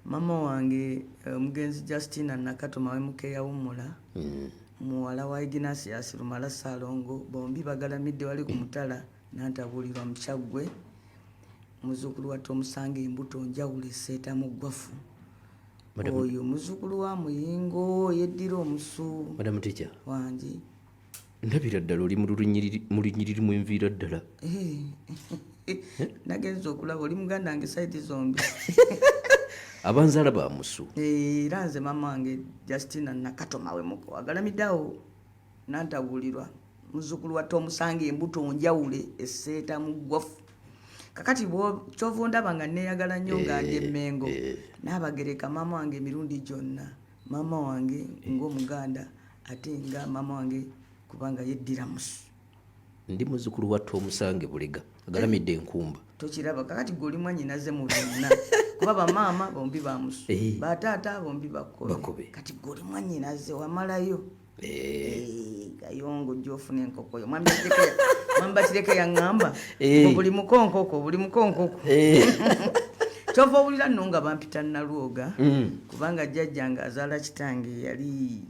Mama wange omugenzi Justina Nakatoma wemuke yawumula muwala wa Ignatius Lumala Salongo bombi bagalamidde wali ku mutala nantabulirwa mu Kyaggwe muzukulu wa Tomusange embuto njawule seeta mu ggwafu oyo muzukulu wa Muyingo yeddira omusu Madam Teacher wangi ndabira ddala oli mu lunyiriri mu enviira ddala nagenza okulaba oli muganda wange saidi zombi abanzaala ba musu era nze mama wange Justina Nakatoma wemuko agalamiddeawo nantabulirwa muzukulu wa Tomusange embuto njawule esseeta mu ggwafu kakati kyova ndaba nga neeyagala nnyo nga ndi Mmengo n'abagereka mama wange emirundi gyonna mama wange ng'omuganda ate nga mama wange kubanga yeddira musu ndi muzukulu wa Tomusange Bulega agalamidde enkumba tokiraba kakati gwe mwannyinaze mu byonna kuba bamaama bombi ba musu bataata bombi bakobe kati gwe mwannyinaze wamalayo gayongo gyofuna enkokoyo mwambakireke yaŋŋamba buli mukonkoko kyova owulira nno nga bampita Nalwoga kubanga jjajjange azaala kitange yali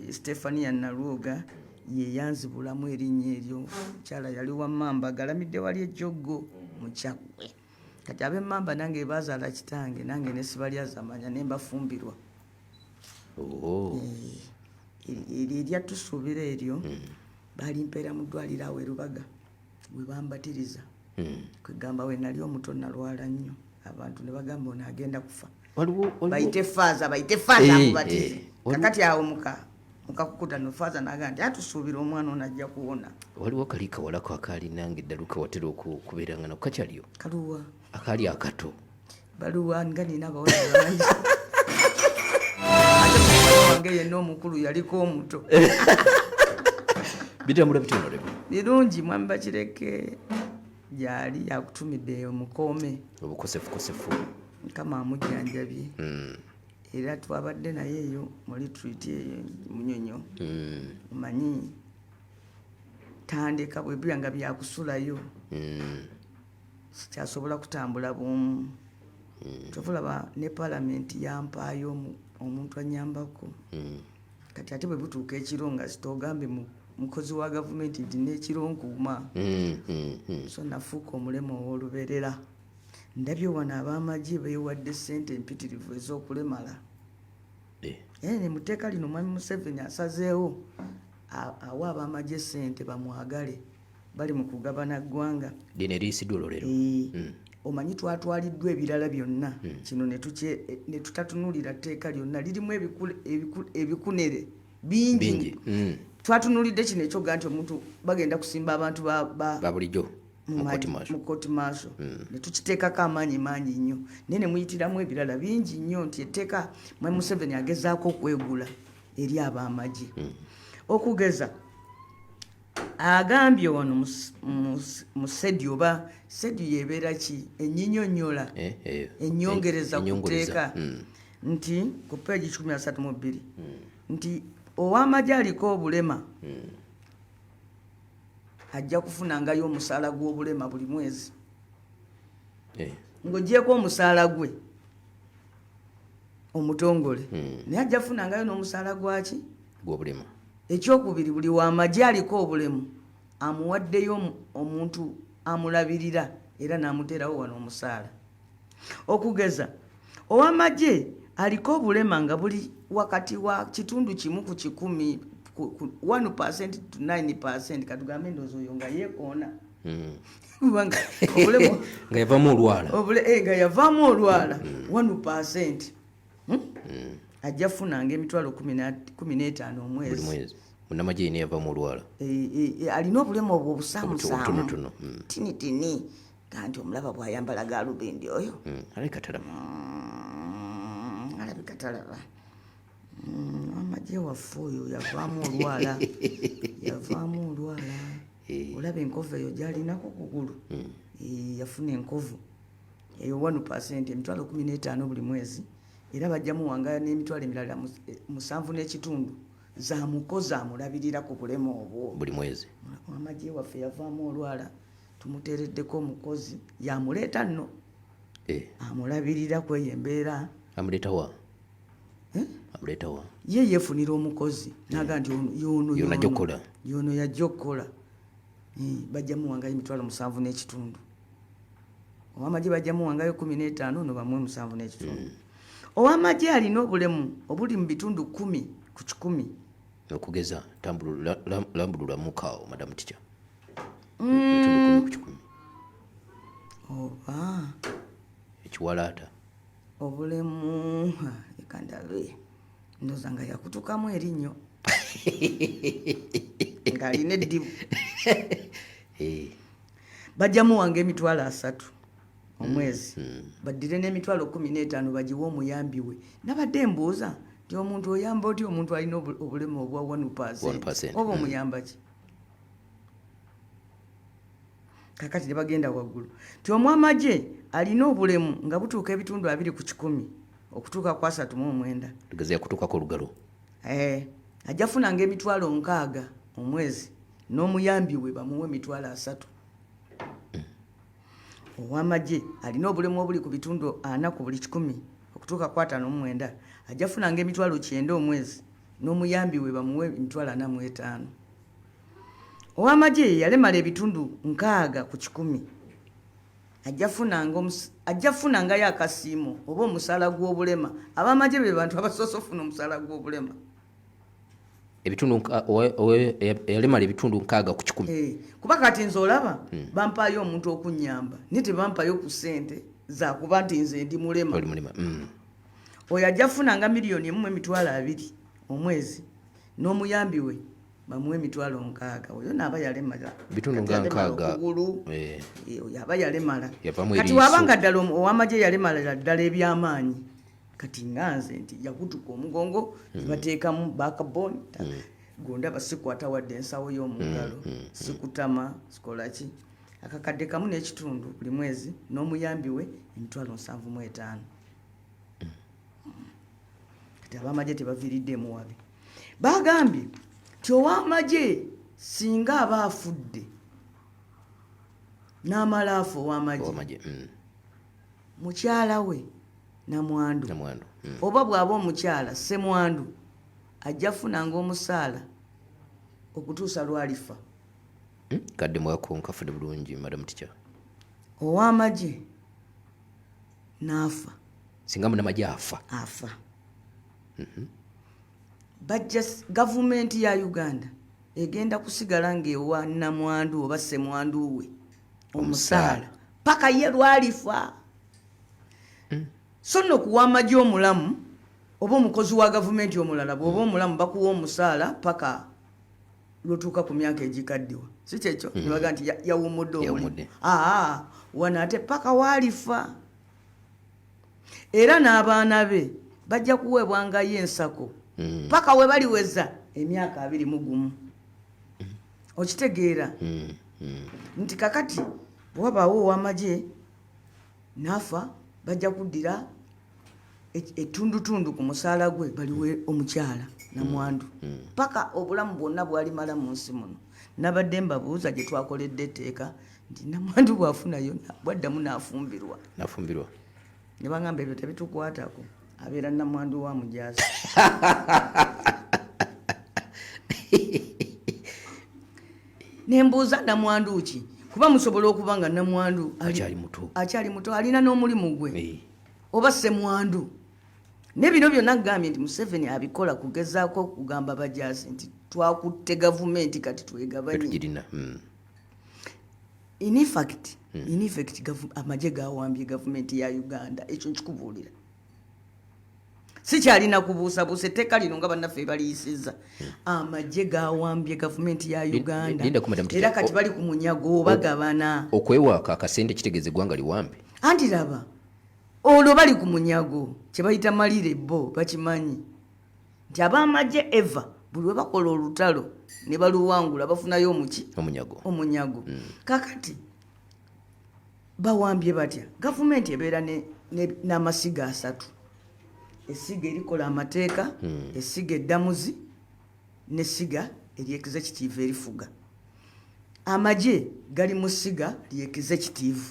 Stefania Nalwoga ye yanzibulamu erinnya eryo mukyala yali wa Mamba agalamidde wali ejjoggo mu Kyaggwe kati ab'Emmamba nange bazaala kitange nange ne sibalyazamanya ne mbafumbirwa eryatusuubira eryo balimpeera mu ddwaliro awo e Lubaga bwe bambatiriza kwegamba we nali omuto nalwala nnyo abantu ne bagamba ono agenda kufa bayite faaza amubatize kakati awo mukakukuta no faaza naga nti atusuubira omwana ono ajja kuwona waliwo kali kawalako akaali nange eddaluka watera okubeeranga nako kakyaliyo kaluwa akaali akato baluwa nga nina abawala bangi wange yenna omukulu yaliko omuto bitambula bitonole birungi mwami bakireke gyali yakutumidde omukoome obukosefukosefu kama amujjanjabye era twabadde naye eyo mu retreat eyo Munyonyo omanyi tandika bwe byanga byakusulayo sikyasobola kutambula bwomu tofulaba ne palamenti yampaayo omuntu anyambako kati ate bwe butuuka ekiro nga sitoogambe mukozi wa gavumenti nti n'ekiro nkuuma so nafuuka omulema ow'oluberera ndabye wano ab'amagye beewadde ssente empitirivu ez'okulemala ne mu tteeka lino mwami Museveni asazeewo awa ab'amagye ssente bamwagale bali mu kugabana ggwanga lino eriyisiddwa olwolero omanyi twatwaliddwa ebirala byonna kino ne tutatunuulira tteeka lyonna lirimu ebikunere bingi twatunulidde kino ekyoga nti omuntu bagenda kusimba abantu ba bulijjo mu kooti maaso ne tukiteekako amaanyi mangi nnyo naye ne muyitiramu ebirala bingi nnyo nti etteeka mwami Museveni agezaako okwegula eri ab'amagye okugeza agambye wano mu sedi oba sedi yebeera ki enyinyonnyola ennyongereza ku tteeka nti ku peegi 132 nti ow'amagye aliko obulema ajja kufunangayo omusaala gw'obulema buli mwezi ng'ogyeko omusaala gwe omutongole naye ajja kufunangayo n'omusaala gwaki gw'obulema ekyokubiri buli w'amagye aliko obulemu amuwaddeyo omuntu amulabirira era n'amuteerawo wano omusaala okugeza ow'amagye aliko obulema nga buli wakati wa kitundu kimu ku 1% to 9% katugambe endowooza oyo nga yeekoona nga yavaamu olwala nga yavaamu olwala 1% ajja funanga emitwalo 15 omwezi munnamagye yina yavaamu olwala alina obulemu obwo obusaamusaamu tinitini kanti omulaba bw'ayambala galubindi oyo alabika talaba amagye waffe oyo yavaamu olwala olaba enkovu eyo gyalinako kugulu yafuna enkovu eyo 1% emitwalo 15 buli mwezi era bajja muwangala n'emitwalo emirala 7 n'ekitundu zamukozi amulabirira ku bulema obwo buli mwezi amagye waffe yavaamu olwala tumuteereddeko omukozi yamuleeta nno amulabirira kweyo embeera. Amuleetawa ye yeefunira omukozi naga nti yono yajja okukola. Bajja muwangayo emitwalo 7.5. Ow'amagye bajja muwangayo 15 ono bamuwe 7.5. Ow'amagye alina obulemu obuli mu bitundu 10 ku 100. Okugeza lambulula mukaawo Madam Teacher. Oba ekiwalaata obulemu ekandabe ndoza nga yakutukamu erinnyo ng'alina eddibu. Bajja muwanga emitwalo 3 omwezi baddire n'emitwalo 15 bagiwe omuyambi we. Nabadde mbuuza nti omuntu oyamba otya omuntu alina obulemu obwa 1% oba omuyamba ki? Kakati ne bagenda waggulu ti omwamagye alina obulemu nga butuuka ebitundu 2 ku 100 okutuuka ku 39. Tugeze kutuukako olugalo. Ajja funanga emitwalo 6 omwezi n'omuyambi we bamuwe emitwalo 3. Ow'amagye alina obulemu obuli ku bitundu 4 ku buli 100 okutuuka ku 59. Ajja funanga emitwalo 9 omwezi n'omuyambi we bamuwe emitwalo 45. Ow'amagye yalemala ebitundu 6 ku 100 ajja funangayo akasiimo oba omusaala gw'obulema. Ab'amagye be bantu abasoose ofuna omusaala gw'obulema. Yalemala ebitundu 6 ku 100. Kuba kati nze olaba bampayo omuntu okunnyamba naye tebampayo ku ssente zakuba nti nze ndi mulema. Oyo ajja funanga $1,200,000 omwezi n'omuyambi we bamuwe emitwalo 6. Oyo naaba yalemala bitundu 6. Oyo aba yalemala. Kati wabanga ddala ow'amagye yalemala ddala eby'amaanyi kati nganze nti yakutuka omugongo bateekamu backbone gonda basikwata wadde ensawo y'omungalo sikutama sikolaki akakadde kamu n'ekitundu buli mwezi n'omuyambi we emitwalo 75. Kati ab'amagye tebaviiridde muwabi. Bagambye ti ow'amagye singa aba afudde n'amala afa ow'amagye mukyala we namwandu oba bw'aba omukyala ssemwandu ajja funanga omusaala okutuusa lwalifa. Kadde mwakonkafudde bulungi Madam Teacher. Ow'amagye n'afa singa munamagye afa bajja gavumenti ya Uganda egenda kusigala ng'ewa namwandu oba ssemwandu we omusaala paka ye lwalifa. So nno kuwa amagye omulamu oba omukozi wa gavumenti omulala bw'oba omulamu bakuwa omusaala paka lwotuuka ku myaka egikaddiwa si kyekyo ne baga nti yawummudde omulimu. Wano ate paka waalifa. Era n'abaana be bajja kuweebwangayo ensako paka we baliweza emyaka 21. Okitegeera nti kakati bw'wabaawo ow'amagye n'afa bajja kuddira etundutundu ku musaala gwe baliwe omukyala namwandu paka obulamu bwonna bwalimala mu nsi muno. Nabadde mbabuuza gye twakoledde etteeka nti namwandu bwafunayo bwaddamu n'afumbirwa ne bagamba ebyo tebitukwatako abeera namwandu wa mujazi. Nembuuza namwandu ki kuba musobola okuba nga namwandu akyali muto alina n'omulimu gwe oba ssemwandu. Ne bino byonna gambye nti Museveni abikola kugezaako kugamba bajazi nti twakutte gavumenti kati twegabanye. In effect amagye gawambye gavumenti ya Uganda. Ekyo nkikubuulira sikyalina kubuusabuusa etteeka lino nga bannaffe baliyisizza. Amagye gawambye gavumenti ya Uganda era kati bali ku munyago bagabana. Okwewaaka akasente kitegeeza eggwanga liwambe. Anti laba olwo bali ku munyago kye bayita malire bo bakimanyi nti ab'amagye eva buli we bakola olutalo ne baluwangula bafunayo omunyago. Kakati bawambye batya? Gavumenti ebeera n'amasiga 3. Essiga erikola amateeka, essiga eddamuzi n'essiga ery'executive erifuga. Amagye gali mu ssiga ly'executive.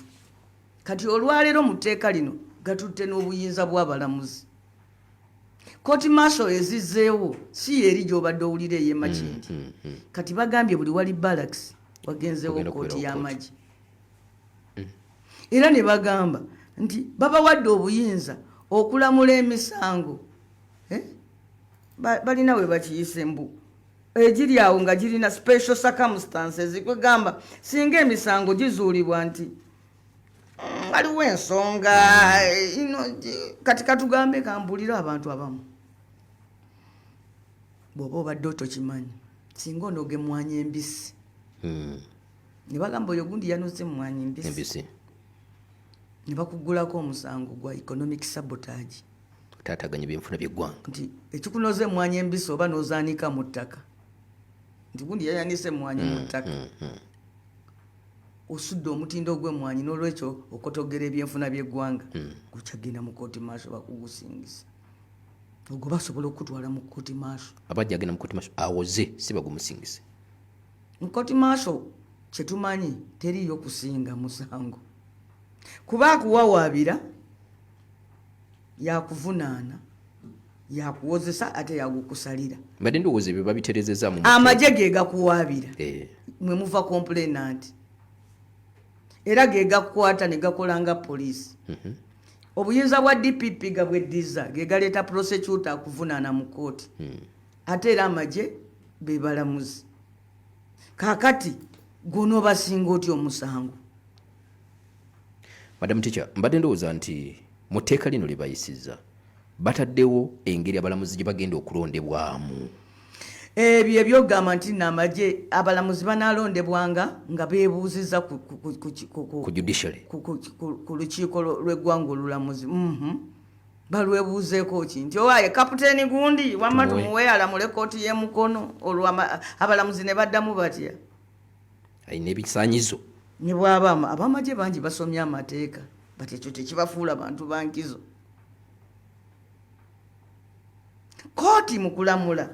kati olwaleero mu tteeka lino gatutte n'obuyinza bw'abalamuzi. Court martial ezizzeewo si eri gy'obadde owulira ey'emakindi. Kati bagambye buli wali barracks wagenzeewo kooti y'amagye. Era ne bagamba nti babawadde obuyinza okulamula emisango. Balina we bakiyise mbu egiri awo nga girina special circumstances kwegamba singa emisango gizuulibwa nti waliwo ensonga kati katugambe kambulira abantu abamu bw'oba obadde otokimanyi singa onoga emmwanyi embisi ne bagamba oyo gundi yanuze emmwanyi embisi ne bakuggulako omusango gwa economic sabotage taataganya byenfuna by'eggwanga nti ekikunoza emmwanyi embisi oba n'ozaanika mu ttaka nti gundi yayanise emmwanyi mu ttaka osudde omutindo gw'emmwanyi n'olwekyo okotogera ebyenfuna by'eggwanga gukyagenda mu kooti maaso bakugusingisa ogwo basobola okutwala mu kooti maaso abajja agenda mu kooti maaso awoze si bagumusingise mu kooti maaso kyetumanyi teriyo kusinga musango kuba akuwawaabira yakuvunaana yakuwozesa ate yagukusalira mbadde ndowooza ebyo babiterezeza mu amagye ge gakuwaabira mwe muva complainant era ge gakukwata ne gakola nga poliisi obuyinza bwa DPP gabweddiza ge galeeta prosecutor akuvunaana mu kooti ate era amagye be balamuzi kaakati gw'onoobasinga otya omusango. Madam Teacher, mbadde ndowooza nti mu tteeka lino lye bayisizza bataddewo engeri abalamuzi gye bagenda okulondebwamu. Ebyo ebyogamba nti n'amagye abalamuzi banaalondebwanga nga beebuuzizza ku judiciary ku lukiiko lw'eggwanga olulamuzi. Balwebuuzeeko ki nti owaaye kapiteeni gundi wamma tumuwe alamule kooti y'emukono olwo abalamuzi ne baddamu batya. Ayina ebisaanyizo. Ne bw'aba abamagye bangi basomye amateeka bati ekyo tekibafuula bantu bankizo. Kooti mu kulamula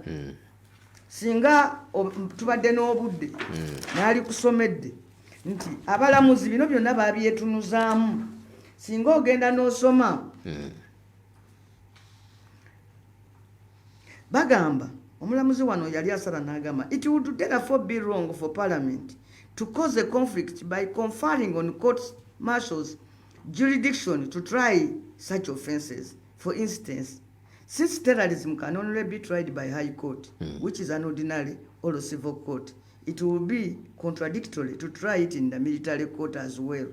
singa tubadde n'obudde n'ali kusomedde nti abalamuzi bino byonna babyetunuzaamu singa ogenda n'osoma bagamba omulamuzi wano yali asala n'agamba it would therefore be wrong for parliament to cause a conflict by conferring on court martials jurisdiction to try such offences. For instance, since terrorism can only be tried by High Court, which is an ordinary or civil court, it will be contradictory to try it in the military court as well.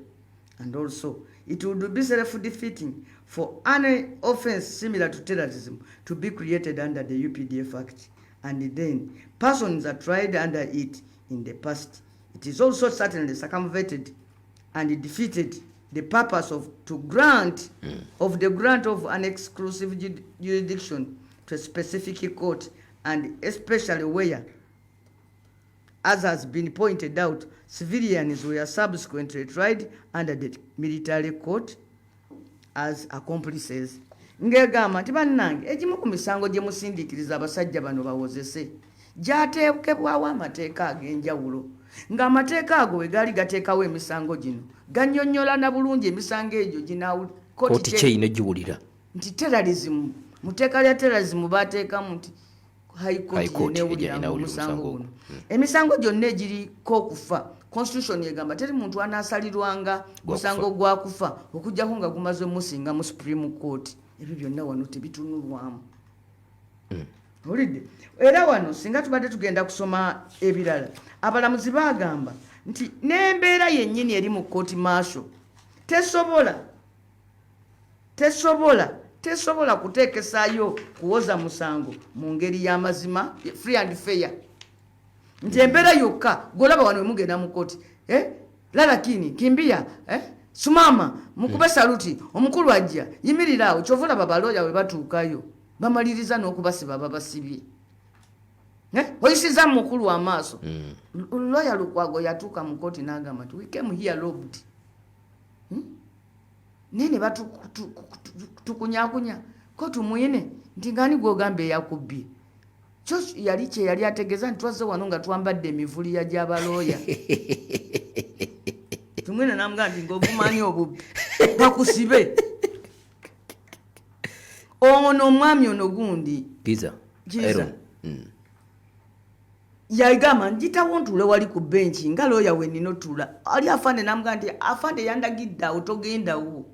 And also, it would be self-defeating for any offense similar to terrorism to be created under the UPDF Act, and then persons are tried under it in the past. It is also certainly circumvented and defeated the purpose of the grant of an exclusive jurisdiction to a specific court, and especially where, as has been pointed out, civilians were subsequently tried under the military court as accomplices. Ngegamba nti bannange egimu ku misango gye musindiikiriza abasajja bano bawozese gyateekebwawo amateeka ag'enjawulo ng'amateeka ago we gaali gateekawo emisango gino gannyonnyola na bulungi emisango egyo kooti kyeyina giwulira nti terrorism mu tteeka lya terrorism baateekamu nti high court yenewulira omusango guno emisango gyonna egiriko okufa constitution egamba teri muntu anaasalirwanga musango gwa kufa okujjako nga gumaze musinga mu supreme court. Ebyo byonna wano tebitunulwamu. Olidde era wano singa tubadde tugenda kusoma ebirala abalamuzi bagamba nti n'embeera yennyini eri mu kooti maaso tesobola kuteekesaayo kuwoza musango mu ngeri y'amazima free and fair. Nti embeera yokka golaba wano emugenda mu kooti lalakini kimbia sumama mukube saluti omukulu ajja yimirira awo kyovula babaloya we batuukayo bamaliriza n'okubasiba babasibye oyisiza mukulu amaaso loya Lukwago yatuuka mu kooti n'agamba nti we came here robbed nene batukunyakunya ko tumwine nti ngani gwogamba eyakubbye kyo yali kye yali ategeeza nti twazze wano nga twambadde emivulira gy'abalooya tumwene namugamba nti ng'obumanyi obubbi bakusibe. Ono omwami ono gundi Giza yagamba njitawo ntuule wali ku benchi nga looya we nino tula. Ali afande namugamba nti afande yandagidde awo togendawo.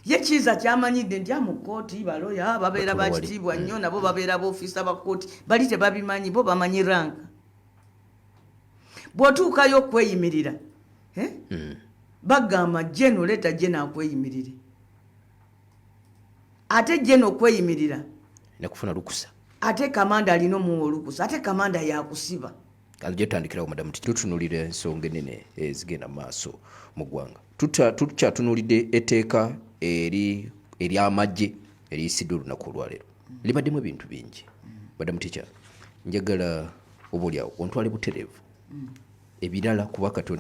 Ye Kiza kyamanyidde nti mu kkooti balooya babeera bakitiibwa nnyo nabo babeera b'ofiisa ba kkooti bali tebabimanyi bo bamanyi ranka. Bw'otuukayo okweyimirira bagamba jeno leeta jeno akweyimirire. Ate jeno okweyimirira nakufuna lukusa. Ate kamanda alina omuwa olukusa. Ate kamanda yakusiba. Aljatandikirawo madamu tutunulira ensonga enene ezigenda maaso mu ggwanga. Tukyatunulidde etteeka ery'amagye eriyisiddwa olunaku olwaleero. Libaddemu ebintu bingi. Madamu Teacher, njagala oboolyawo ontwale butereevu. Ebirala kuba kati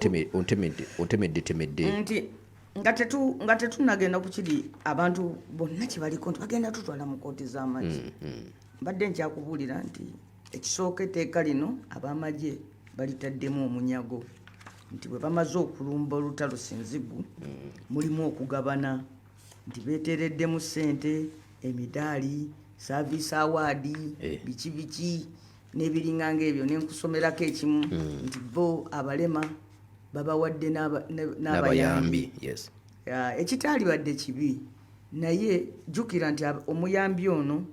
ontemedde nti nga tetunagenda ku kiri abantu bonna kyebaliko nti bagenda tutwala mu kkooti z'amagye. Mbadde nkyakubuulira nti ekisooka etteeka lino ab'amagye balitaddemu omunyago nti bwe bamaze okulumba olutalo Sinzigu mulimu okugabana nti beeteereddemu ssente, emidaali, service award, biki n'ebiringa ng'ebyo. Nenkusomerako ekimu nti bo abalema babawadde n'abayambi. Yes. Ekitaali badde kibi naye jjukira nti omuyambi ono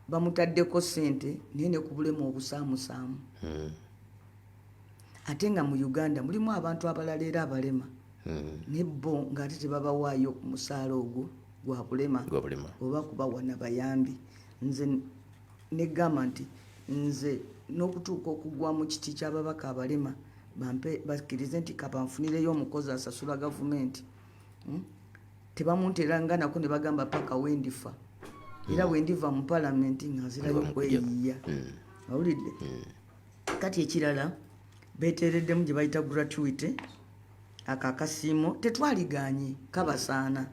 bamutaddeko ssente naye ne ku bulemu obusaamusaamu. Ate nga mu Uganda mulimu abantu abalala era abalema ne bo ng'ate tebabawaayo ku musaala ogwo gwa bulema oba kubawa n'abayambi. Nze negamba nti nze n'okutuuka okugwa mu kiti ky'ababaka abalema bakkirize nti kabanfunireyo omukozi asasula gavumenti. Tebamunteranga nako ne bagamba paka wendifa. Era wendiva mu palamenti nga nzirayo kweyiiya. Awulidde? Kati ekirala beeteereddemu gye bayita gratuity akakasiimo tetwaliganye kabasaana.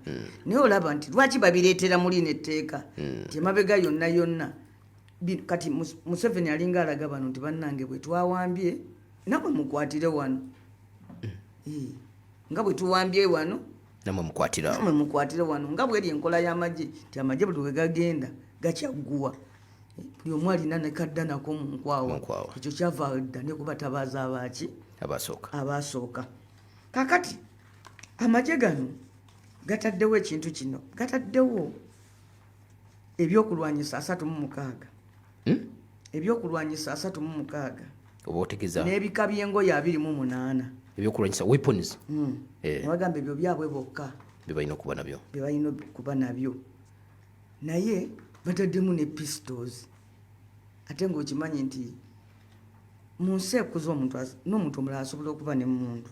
Naye olaba nti lwaki babireetera muli n'etteeka nti emabega yonna kati Museveni alinga alaga bano nti bannange bwe twawambye namwe mukwatire wano. Nga bwe tuwambye wano namwe mukwatire wano. Nga bweri enkola y'amagye nti amagye buli we gagenda gakyagguwa. Buli omu alina ne kadda nako mu nkwawa. Ekyo kyava dda ne kubatabaaza abaaki abasooka. Kakati amagye gano gataddewo ekintu kino, gataddewo ebyokulwanyisa 36. Ebyokulwanyisa 36 oba otegeza n'ebika by'engoye 28 ebyokulwanyisa weapons. Nabagamba ebyo byabwe bokka bebalina okuba nabyo naye bataddemu ne pistols. Ate ng'okimanyi nti mu nsi ekuza n'omuntu omulala asobola okuba ne mmundu.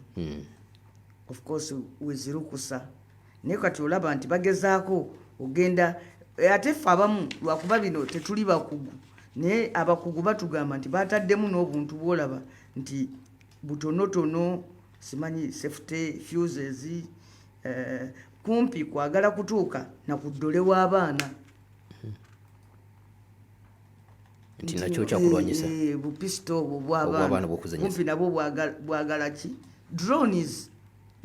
Of course wezirukusa naye kati olaba nti bagezaako ogenda ate ffe abamu lwakuba bino tetuli bakugu naye abakugu batugamba nti bataddemu n'obuntu bwolaba nti butonotono simanyi safety fuses kumpi kwagala kutuuka na kuddole w'abaana nti nakyo kyakulwanyisa bupisto obwo bw'abaana kumpi nabo bwagala ki drones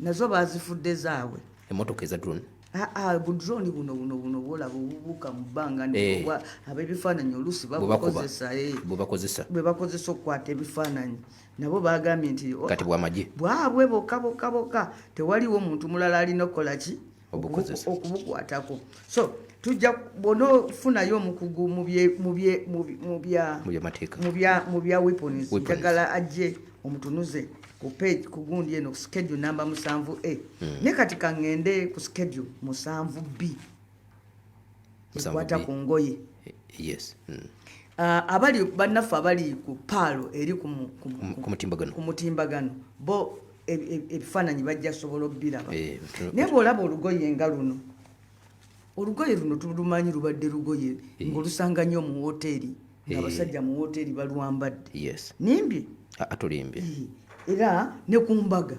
nazo bazifudde zaabwe. Emotoka eza drone budroni buno bwolaba obubuuka mu bbanga ab'ebifaananyi oluusi bwe bakozesa okukwata ebifaananyi nabo bagambye nti kati bw'amagye bwabwe bokka tewaliwo omuntu mulala alina okukola ki okubukwatako. So tujja bonaofunayo omukugu mu bya weapons njagala ajje omutunuze ku page ku gundi eno schedule namba 7A. Ne kati kangende ku schedule 7B ekwata ku ngoye. Yes. Abali bannaffe abali ku paalo eri ku mutimbagano bo ebifaananyi bajja sobola obbiraba. Naye bw'olaba olugoye nga luno tulumanyi lubadde lugoye ng'olusanga nnyo mu woteeri ng'abasajja mu woteeri balwambadde. Nimbye atulimbye era ne ku mbaga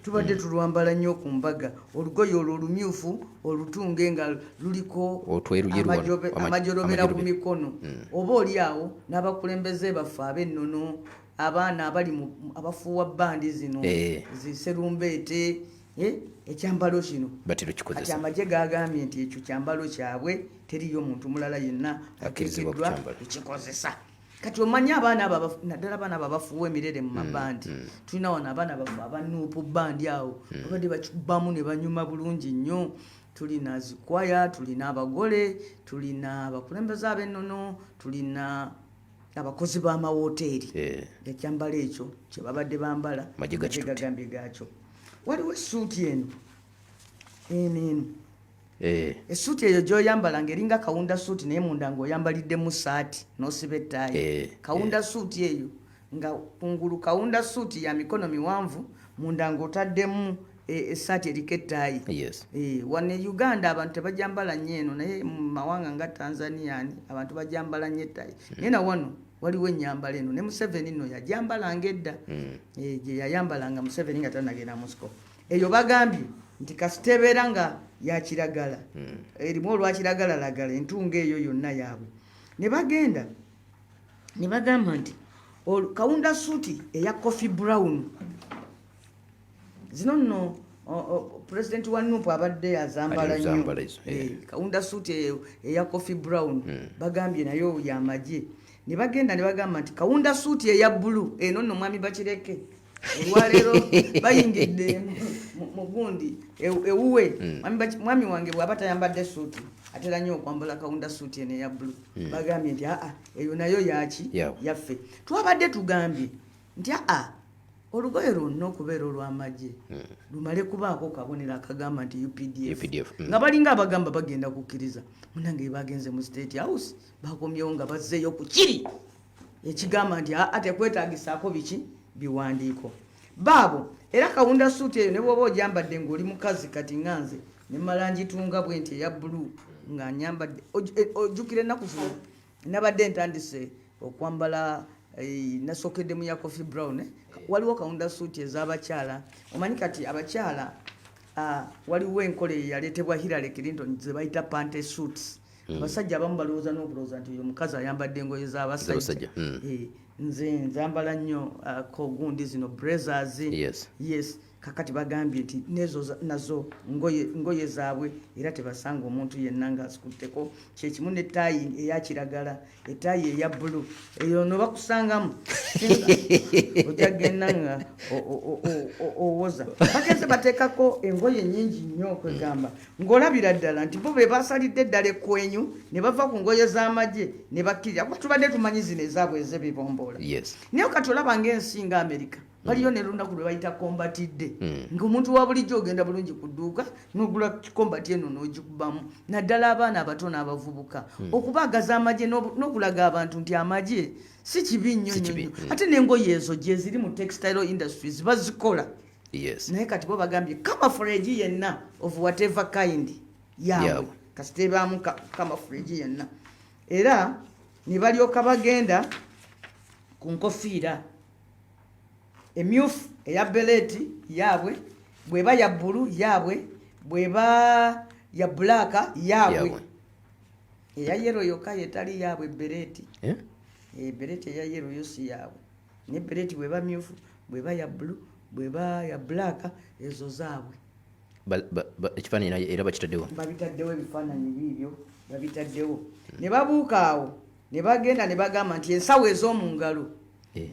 tubadde tulwambala nnyo ku mbaga. Olugoye olwo olumyufu olutunge nga luliko amajolobera ku mikono. Oba oli awo n'abakulembeze baffe ab'ennono abaana abali abafuuwa bandi zino ziserumbeete ekyambalo kino kati amagye gagambye nti ekyo kyambalo kyabwe teriyo muntu mulala yenna akkirizibwa ekikozesa. Kati omanye abaana abo naddala abaana abo abafuuwa emirere mu mabandi tulina wano abaana bafu abanuupu bandi awo babadde bakibamu ne banyuma bulungi nnyo. Tulina zikwaya, tulina abagole, tulina abakulembeze ab'ennono, tulina abakozi b'amawoteeri. Ekyambalo ekyo kye babadde bambala magye gagambye gaakyo. Waliwo essuuti eno eno essuuti eyo gy'oyambala ng'eringa kawunda suuti naye munda ng'oyambaliddemu saati n'osiba ettaayi. Kawunda suuti eyo nga kungulu kawunda suuti ya mikono miwanvu munda ng'otaddemu esaati eriko ettaayi. Wano e Uganda abantu tebajambala nnyo eno naye mu mawanga nga Tanzania abantu bajambala nnyo ettaayi. Naye na wano waliwo ennyambala eno ne Museveni nno yajambalanga edda gye yayambalanga Museveni nga tanagenda Moscow. Eyo bagambye nti kasitebeera nga yakiragala erimu olwakiragalalagala entunga eyo yonna yaabwe ne bagenda ne bagamba nti kawunda suuti eya coffee brown zino nno President wa Nuupu abadde azambala nnyo kawunda suuti eya coffee brown bagambye nayo yamagye. Ne bagenda ne bagamba nti kawunda suuti eya bbulu eno nno mwami Bakireke olwaleero bayingidde mu gundi ewuwe mwami wange bw'aba tayambadde suuti atera nnyo okwambala kawunda suuti eno eya bbulu. Bagambye nti eyo nayo yaki yaffe. Twabadde tugambye nti olugoye lwonna okubeera olw'amagye lumale kubaako kabonero akagamba nti UPDF nga balinga abagamba bagenda kukkiriza munange bagenze mu State House bakomyewo nga bazzeeyo ku kiri ekigamba nti tekwetaagisaako biki biwandiiko baabo. Era kawunda suuti eyo ne bw'oba ogyambadde ng'oli mukazi kati nganze ne mmala ngitunga bwe nti eya bbulu nga nyambadde ojjukira ennaku zino nabadde ntandise okwambala nasookeddemu ya coffee brown. Waliwo kawunda suuti ez'abakyala omanyi kati abakyala waliwo enkola eyaleetebwa Hillary Clinton ze bayita pante suits. Abasajja abamu balowooza n'okulowooza nti oyo mukazi ayambadde engoye z'abasajja. Nze nzambala nnyo kogundi zino blazers. Yes kakati bagambye nti nezo nazo ngoye zaabwe era tebasanga omuntu yenna ng'asikutteko kyekimu n'ettaayi eya kiragala ettaayi eya bbulu eyo no bakusangamu ojagenda nga owoza. Bagenze bateekako engoye nnyingi nnyo okwegamba ng'olabira ddala nti bo be basalidde ddala ekwenyu ne bava ku ngoye z'amagye ne bakkirira kuba tubadde tumanyi zino ezaabwe ez'ebibomboola. Naye kati olaba ng'ensi nga Amerika baliyo ne lunaku lwe bayita kombatidde ng'omuntu wa bulijjo ogenda bulungi ku dduuka n'ogula kombati eno n'ogikubamu naddala abaana abato n'abavubuka okubaagaza amagye n'okulaga abantu nti amagye si kibi nnyo ate n'engoye ezo gye ziri mu textile industries bazikola. Naye kati bo bagambye camouflage yenna of whatever kind yaabwe kasitebaamu camouflage yenna. Era ne balyoka bagenda ku nkofiira emyufu eya beleti yaabwe bweba ya bbulu yaabwe bweba ya bbulaaka yaabwe eya yero yokka yetali yaabwe beleti beleti eya yero yo si yaabwe ne beleti bweba myufu bweba ya bbulu bweba ya bbulaaka ezo zaabwe. Ekifaananyi era bakitaddewo babitaddewo ebifaananyi biibyo babitaddewo ne babuuka awo ne bagenda ne bagamba nti ensawo ez'omu ngalo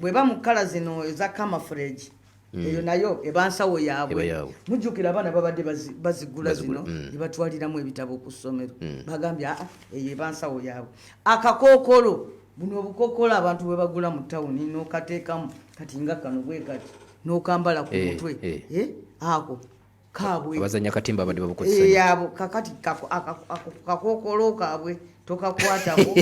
bweba mu kkala zino eza camouflage eyo nayo eba nsawo yaabwe. Mujjukira abaana babadde bazigula zino ne batwaliramu ebitabo ku ssomero bagambye eyo eba nsawo yaabwe. Akakookolo buno obukookolo abantu bwe bagula mu tawuni n'okateekamu kati nga kano bwe kati n'okambala ku mutwe ako kaabwe abazanya katimba abadde babukozesa abo kakati kakookolo kaabwe tokakwatako.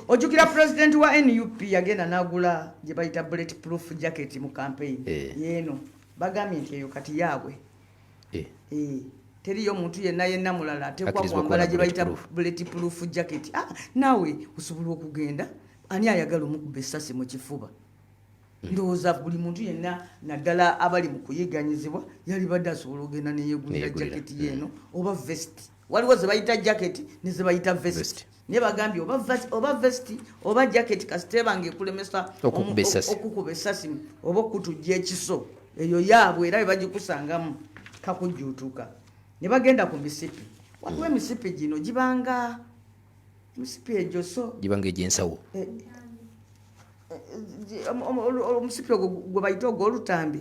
Ojjukira President wa NUP yagenda n'agula gye bayita bulletproof jacket mu campaign yeeno bagambye nti eyo kati yaabwe teriyo muntu yenna mulala ateekwa kwambala gye bayita bulletproof jacket. Naawe osobola okugenda ani ayagala omukuba essasi mu kifuba? Ndowooza buli muntu yenna naddala abali mu kuyigganyizibwa yali badde asobola okugenda neyegulira jaketi yeeno oba vest waliwo ze bayita jacket ne ze bayita vest ne bagambye oba vest oba jacket kasitebanga ekulemesa okukuba essasi oba okutujja ekiso eyo yaabwe era bagikusangamu kakujjuutuka ne bagenda ku misipi waliwo emisipi gino gibanga emisipi egyo so gibanga egyensawo omusipi ogwo gwe bayita ogw'olutambi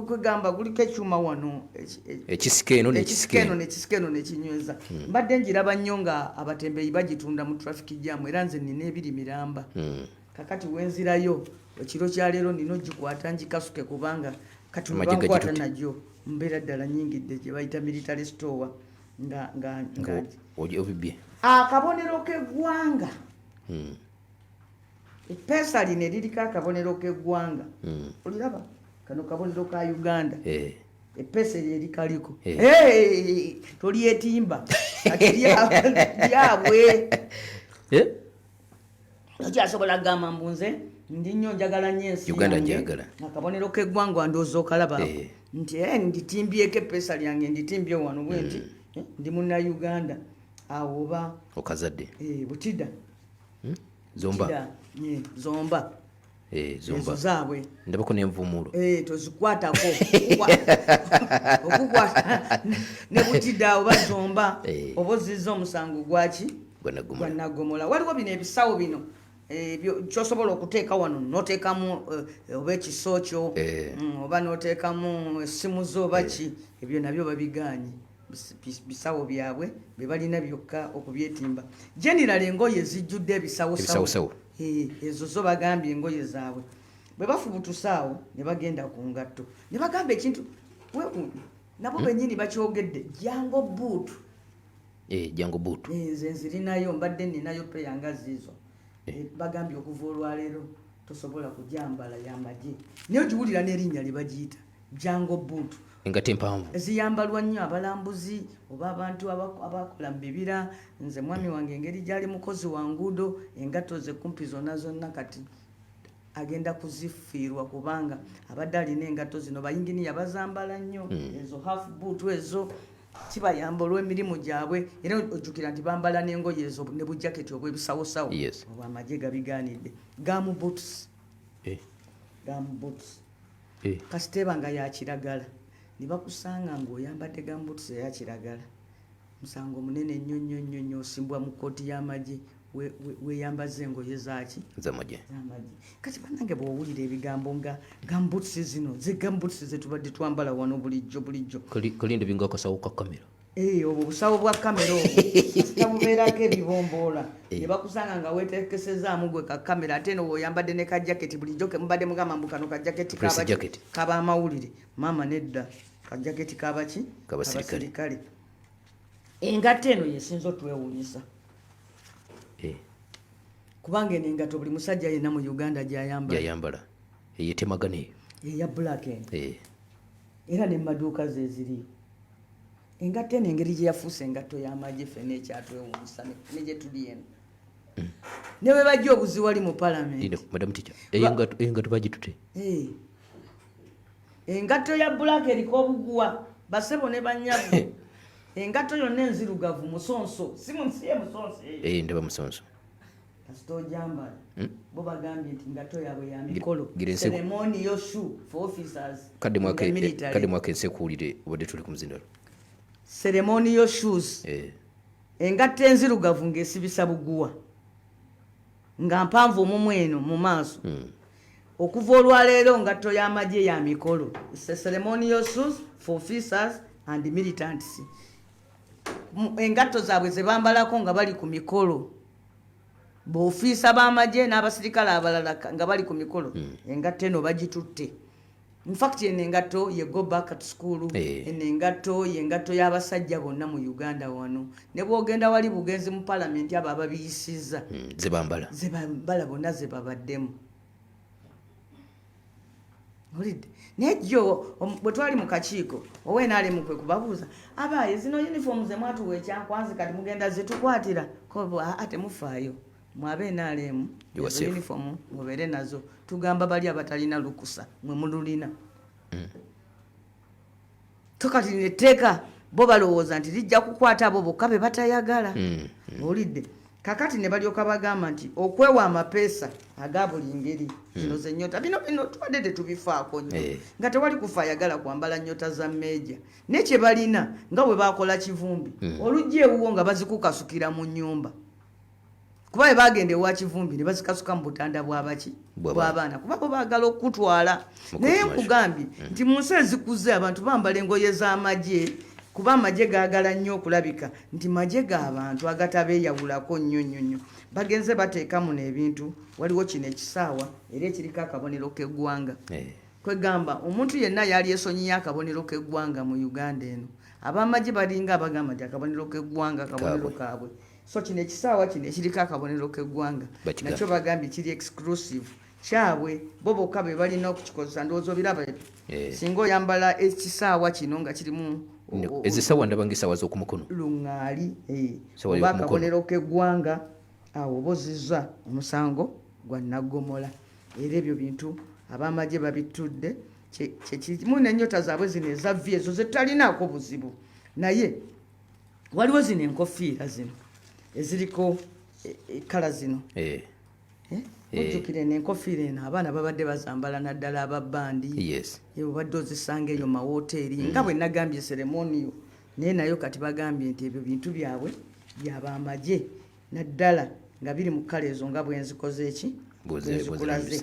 kwegamba guliko ekyuma wano ekisikeeno nekinyweza mbadde njiraba nnyo nga abatembeeyi bagitunda mu traffic jam era nze nina ebiri miramba kakati wenzirayo ekiro kyaleero nina ogikwata ngikasuke kubanga kati webankwata najjo mbeera ddala nyingidde gye bayita military store nga obibye akabonero k'eggwanga eppeesa lino eririko akabonero k'eggwanga oliraba kano kabonero ka Uganda eppeesa eryo erikaliko tolyetimba kati lyabwe okyasobola kugamba mbu nze ndi nnyo njagala nnyo ensi yange akabonero k'eggwanga ndowooza okalaba nti nditimbyeko eppeesa lyange nditimbye wano bwe nti ndi munnauganda awo oba okazadde butida zomba ezo zaabwe ndabako n'envumuulo tozikwatako okukwata ne butida oba zomba oba ozizza omusango gwaki gwanagomola waliwo bino ebisawo bino kyosobola okuteeka wano noteekamu oba ekiso kyo oba noteekamu essimu zo oba ki ebyo nabyo babiganye bisawo byabwe bebalina byokka okubyetimba general engoye zijjudde ebisawosawo ezo zo bagambye engoye zaabwe bwe bafubutusaawo ne bagenda ku ngatto ne bagamba ekintu nabo bennyini bakyogedde jango buutu nze nzirinayo mbadde ninayo peyanga ziizo bagambye okuva olwaleero tosobola kujambala yamagye naye ogiwulira n'erinnya lye bagiyita jango buutu engato empanvu eziyambalwa nnyo abalambuzi oba abantu abakola mu bibira nze mwami wange engeri gyali mukozi wa nguudo engato ze kumpi zonna kati agenda kuzifiirwa kubanga abadde alina engato zino bayinginiya bazambala nnyo ezo half boot ezo kibayamba olw'emirimu gyabwe era ojjukira nti bambala n'engoye ezo ne bujaketi obw'ebisawosawo obwamagye gabigaanidde gamu boots kasiteba nga yakiragala ne bakusanga ng'oyambadde gambuutusi eyakiragala musango munene nnyo osimbwa mu kkooti y'amagye weeyambaza engoye zaki zamagye kati bannange bw'owulira ebigambo nga gambuutusi zino ze gambuutusi ze tubadde twambala wano bulijjo kalinde binga akasawo ka kamera obwo obusawo bwa kamera obutabubeerako ebibomboola ne bakusanga nga weetekesezaamu gwe ka kamera ate no bw'oyambadde ne kajaketi bulijjo ke mubadde mugamba mbu kano kajaketi kab'amawulire maama nedda kajaketi kabasirikale engato eno yesinza otwewuunyisa kubanga eno engato buli musajja yenna mu Uganda gyayambala eyetemagana eyo eya black eno era ne maduuka ze ziriyo engato eno engeri gye yafuusa engato y'amagye ffe n'ekyatwewuunyisa ne gye tuli eno ne bwe bajja obuzi wali mu palamenti madam teacher engato bagitute engato ya black eriko obuguwa basebo ne banyavu engato yonna enzirugavu musonso si munsi ye musonso ndaba musonso kasita ojambala bo bagambye nti engato yaabwe ya mikolo ceremonial shoe for officers kadde mwaka ensekuwulire obadde tuli ku muzindalo ceremonial shoes engato enzirugavu ng'esibisa buguwa nga mpanvu omumu eno mu maaso okuva olwaleero ngatto y'amagye ya mikolo ceremonial shoes for officers and militants engatto zaabwe ze bambalako nga bali ku mikolo b'ofiisa b'amagye n'abasirikale abalala nga bali ku mikolo engatto eno bagitutte infact eno engatto ye go back to school eno engatto y'engatto y'abasajja bonna mu Uganda wano ne bw'ogenda wali bugenzi mu palamenti abo ababiyisizza ze bambala bonna ze babaddemu olidde nejjo bwe twali mu kakiiko oweenaalemu kwe kubabuuza abaaye zino uniform ze mwatuwa ekyankwanzi kati mugenda zitukwatira ate mufaayo mwabeenaalemu ezo uniform mubeere nazo tugamba bali abatalina lukusa mwe mululina tokati netteeka bo balowooza nti lijja kukwata abo bokka be batayagala. Olidde kakati ne balyoka bagamba nti okwewa amapeesa aga buli ngeri zino zennyota bino tubadde tetubifaako nnyo nga tewali kufa ayagala kwambala nnyota za mmeeja nekye balina nga bwe bakola Kivumbi olujja ewuwo nga bazikukasukira mu nnyumba kuba bagenda ewa Kivumbi ne bazikasuka mu butanda bw'abaki bw'abaana kuba bo baagala okutwala naye nkugambye nti mu nsi ezikuze abantu bambala engoye z'amagye kuba amagye gaagala nnyo okulabika nti magye g'abantu agatabeeyawulako nnyo bagenze bateekamu n'ebintu waliwo kino ekisaawa era ekiriko akabonero k'eggwanga kwegamba omuntu yenna yali esonyiyo akabonero k'eggwanga mu Uganda eno ab'amagye balinga abagamba nti akabonero k'eggwanga akabonero kaabwe so kino ekisaawa kino ekiriko akabonero k'eggwanga nakyo bagambye kiri exclusive kyabwe bo bokka be balina okukikozesa ndowooza obiraba singa oyambala ekisaawa kino nga kirimu ezisawa ndabanga esawa z'okumukono luŋŋaali oba akabonero k'eggwanga awo bozizza omusango gwa Naggomola era ebyo bintu ab'amagye babitudde kyekimu n'ennyota zaabwe zino ezavvi ezo zetutalinaako buzibu naye waliwo zino enkofiira zino eziriko ekkala zino ojjukire n'enkofiira eno abaana babadde bazambala naddala ababbandi obadde ozisanga eyo mawoteeri nga bwe nagambye seremoniyo naye nayo kati bagambye nti ebyo bintu byabwe byab'amagye naddala nga biri mu kkala ezo nga bwenzikoze eki bwenzikulaze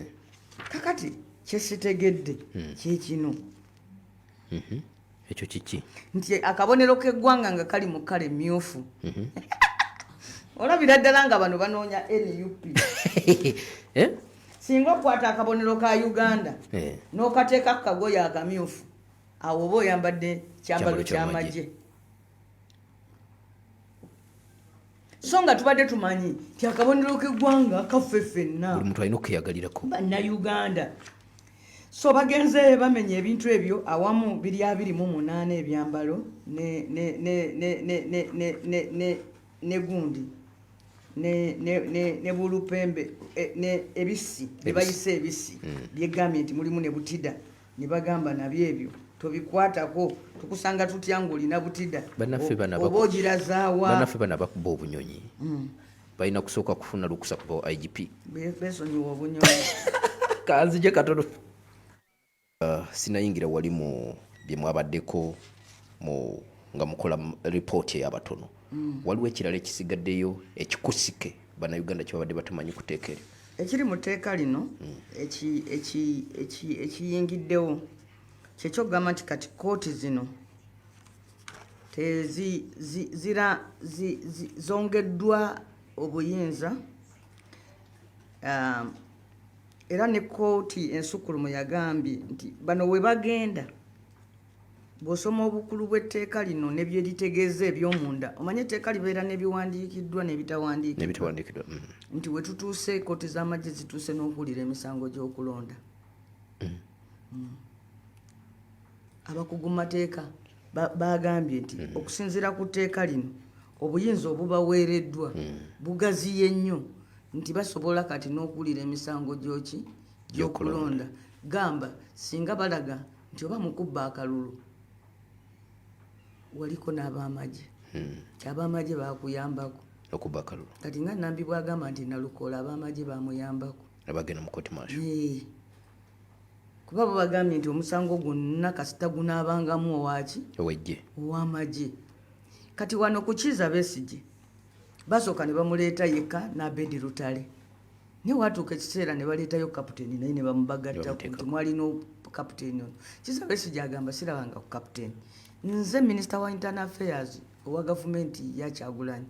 kakati kyesitegedde kyekino ekyo kiki nti akabonero k'eggwanga nga kali mu kkala emmyufu olabira ddala nga bano banoonya NUP singa okwata akabonero ka Uganda n'okateeka ku kagoye akamyufu awo oba oyambadde kyambalo ky'amagye so nga tubadde tumanyi nti akabonero k'eggwanga kaffe ffenna buli muntu alina okukeyagalirako bannayuganda so bagenze bamenya ebintu ebyo awamu 228 ebyambalo ne gundi ne bulupembe ebisi bebayise ebisi byegambye nti mulimu ne butida ne bagamba nabyo ebyo tobikwatako tukusanga tutya ng'olina butida oba ogirazaawa bannaffe bana bakuba obunyonyi balina kusooka kufuna lukusa ku IGP besonyiwa obunyonyi kanzije katono sinayingira wali mu bye mwabaddeko nga mukola ripooti ey'abatono waliwo ekirala ekisigaddeyo ekikusike bannayuganda kye babadde batamanyi kuteeka eryo ekiri mu tteeka lino ekiyingiddewo kyekyokugamba nti kati kooti zino zongeddwa obuyinza era ne kooti ensukulumu yagambye nti bano we bagenda bw'osoma obukulu bw'etteeka lino ne bye litegeeza eby'omunda omanye etteeka libeera n'ebiwandiikiddwa n'ebitawandiikiddwa nti we tutuuse kooti z'amagye zituuse n'okuwulira emisango gy'okulonda abakugu mu mateeka bagambye nti okusinziira ku tteeka lino obuyinza obubaweereddwa bugaziye nnyo nti basobola kati n'okuwulira emisango gy'okulonda gamba singa balaga nti oba mukubba akalulu waliko n'ab'amagye ab'amagye bakuyambako okuba akalulu kati nga Nambi bwagamba nti Nalukola ab'amagye bamuyambako abagenda mu kooti maasho kuba bo bagambye nti omusango gwonna kasita gunaabangamu ow'amagye kati wano ku Kizza Besigye basooka ne bamuleeta yekka n'Abedi Lutale naye watuuka ekiseera ne baleetayo kapiteeni naye ne bamubagattako nti mwalina kapiteeni ono Kizza Besigye agamba sirabanga ku kapiteeni nze minisita wa internal affairs owa gavumenti ya Kyagulanyi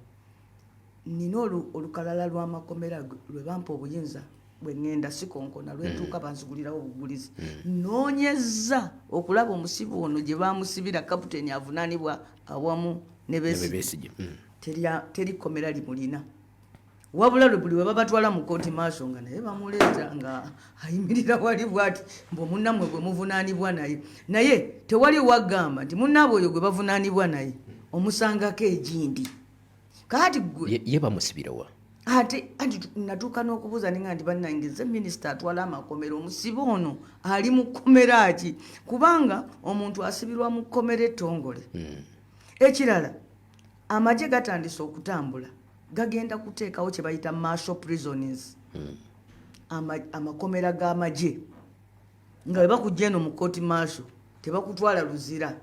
nina olukalala lw'amakomera lwe bampa obuyinza bwe ŋŋenda sikonkona lwetuuka bansigulirawo obugulizi noonyezza okulaba omusibe ono gye bamusibira kapiteeni avunaanibwa awamu ne Besigye teri komera limulina wabula buli we babatwala mu kooti maaso nga naye bamuleeta nga ayimirira wali bwati mbu munnammwe gwe muvunaanibwa naye tewali wagamba nti munnaabwe oyo gwe bavunaanibwa naye omusangako egindi kati ye bamusibirawa ate natuuka n'okubuuza ninga nti bannange ze minisita atwala amakomero omusibe ono ali mu kkomera ki kubanga omuntu asibirwa mu kkomera ettongole ekirala amagye gatandise okutambula gagenda kuteekawo kye bayita martial prisons amakomera g'amagye nga bwe bakujja eno mu kooti martial tebakutwala luzira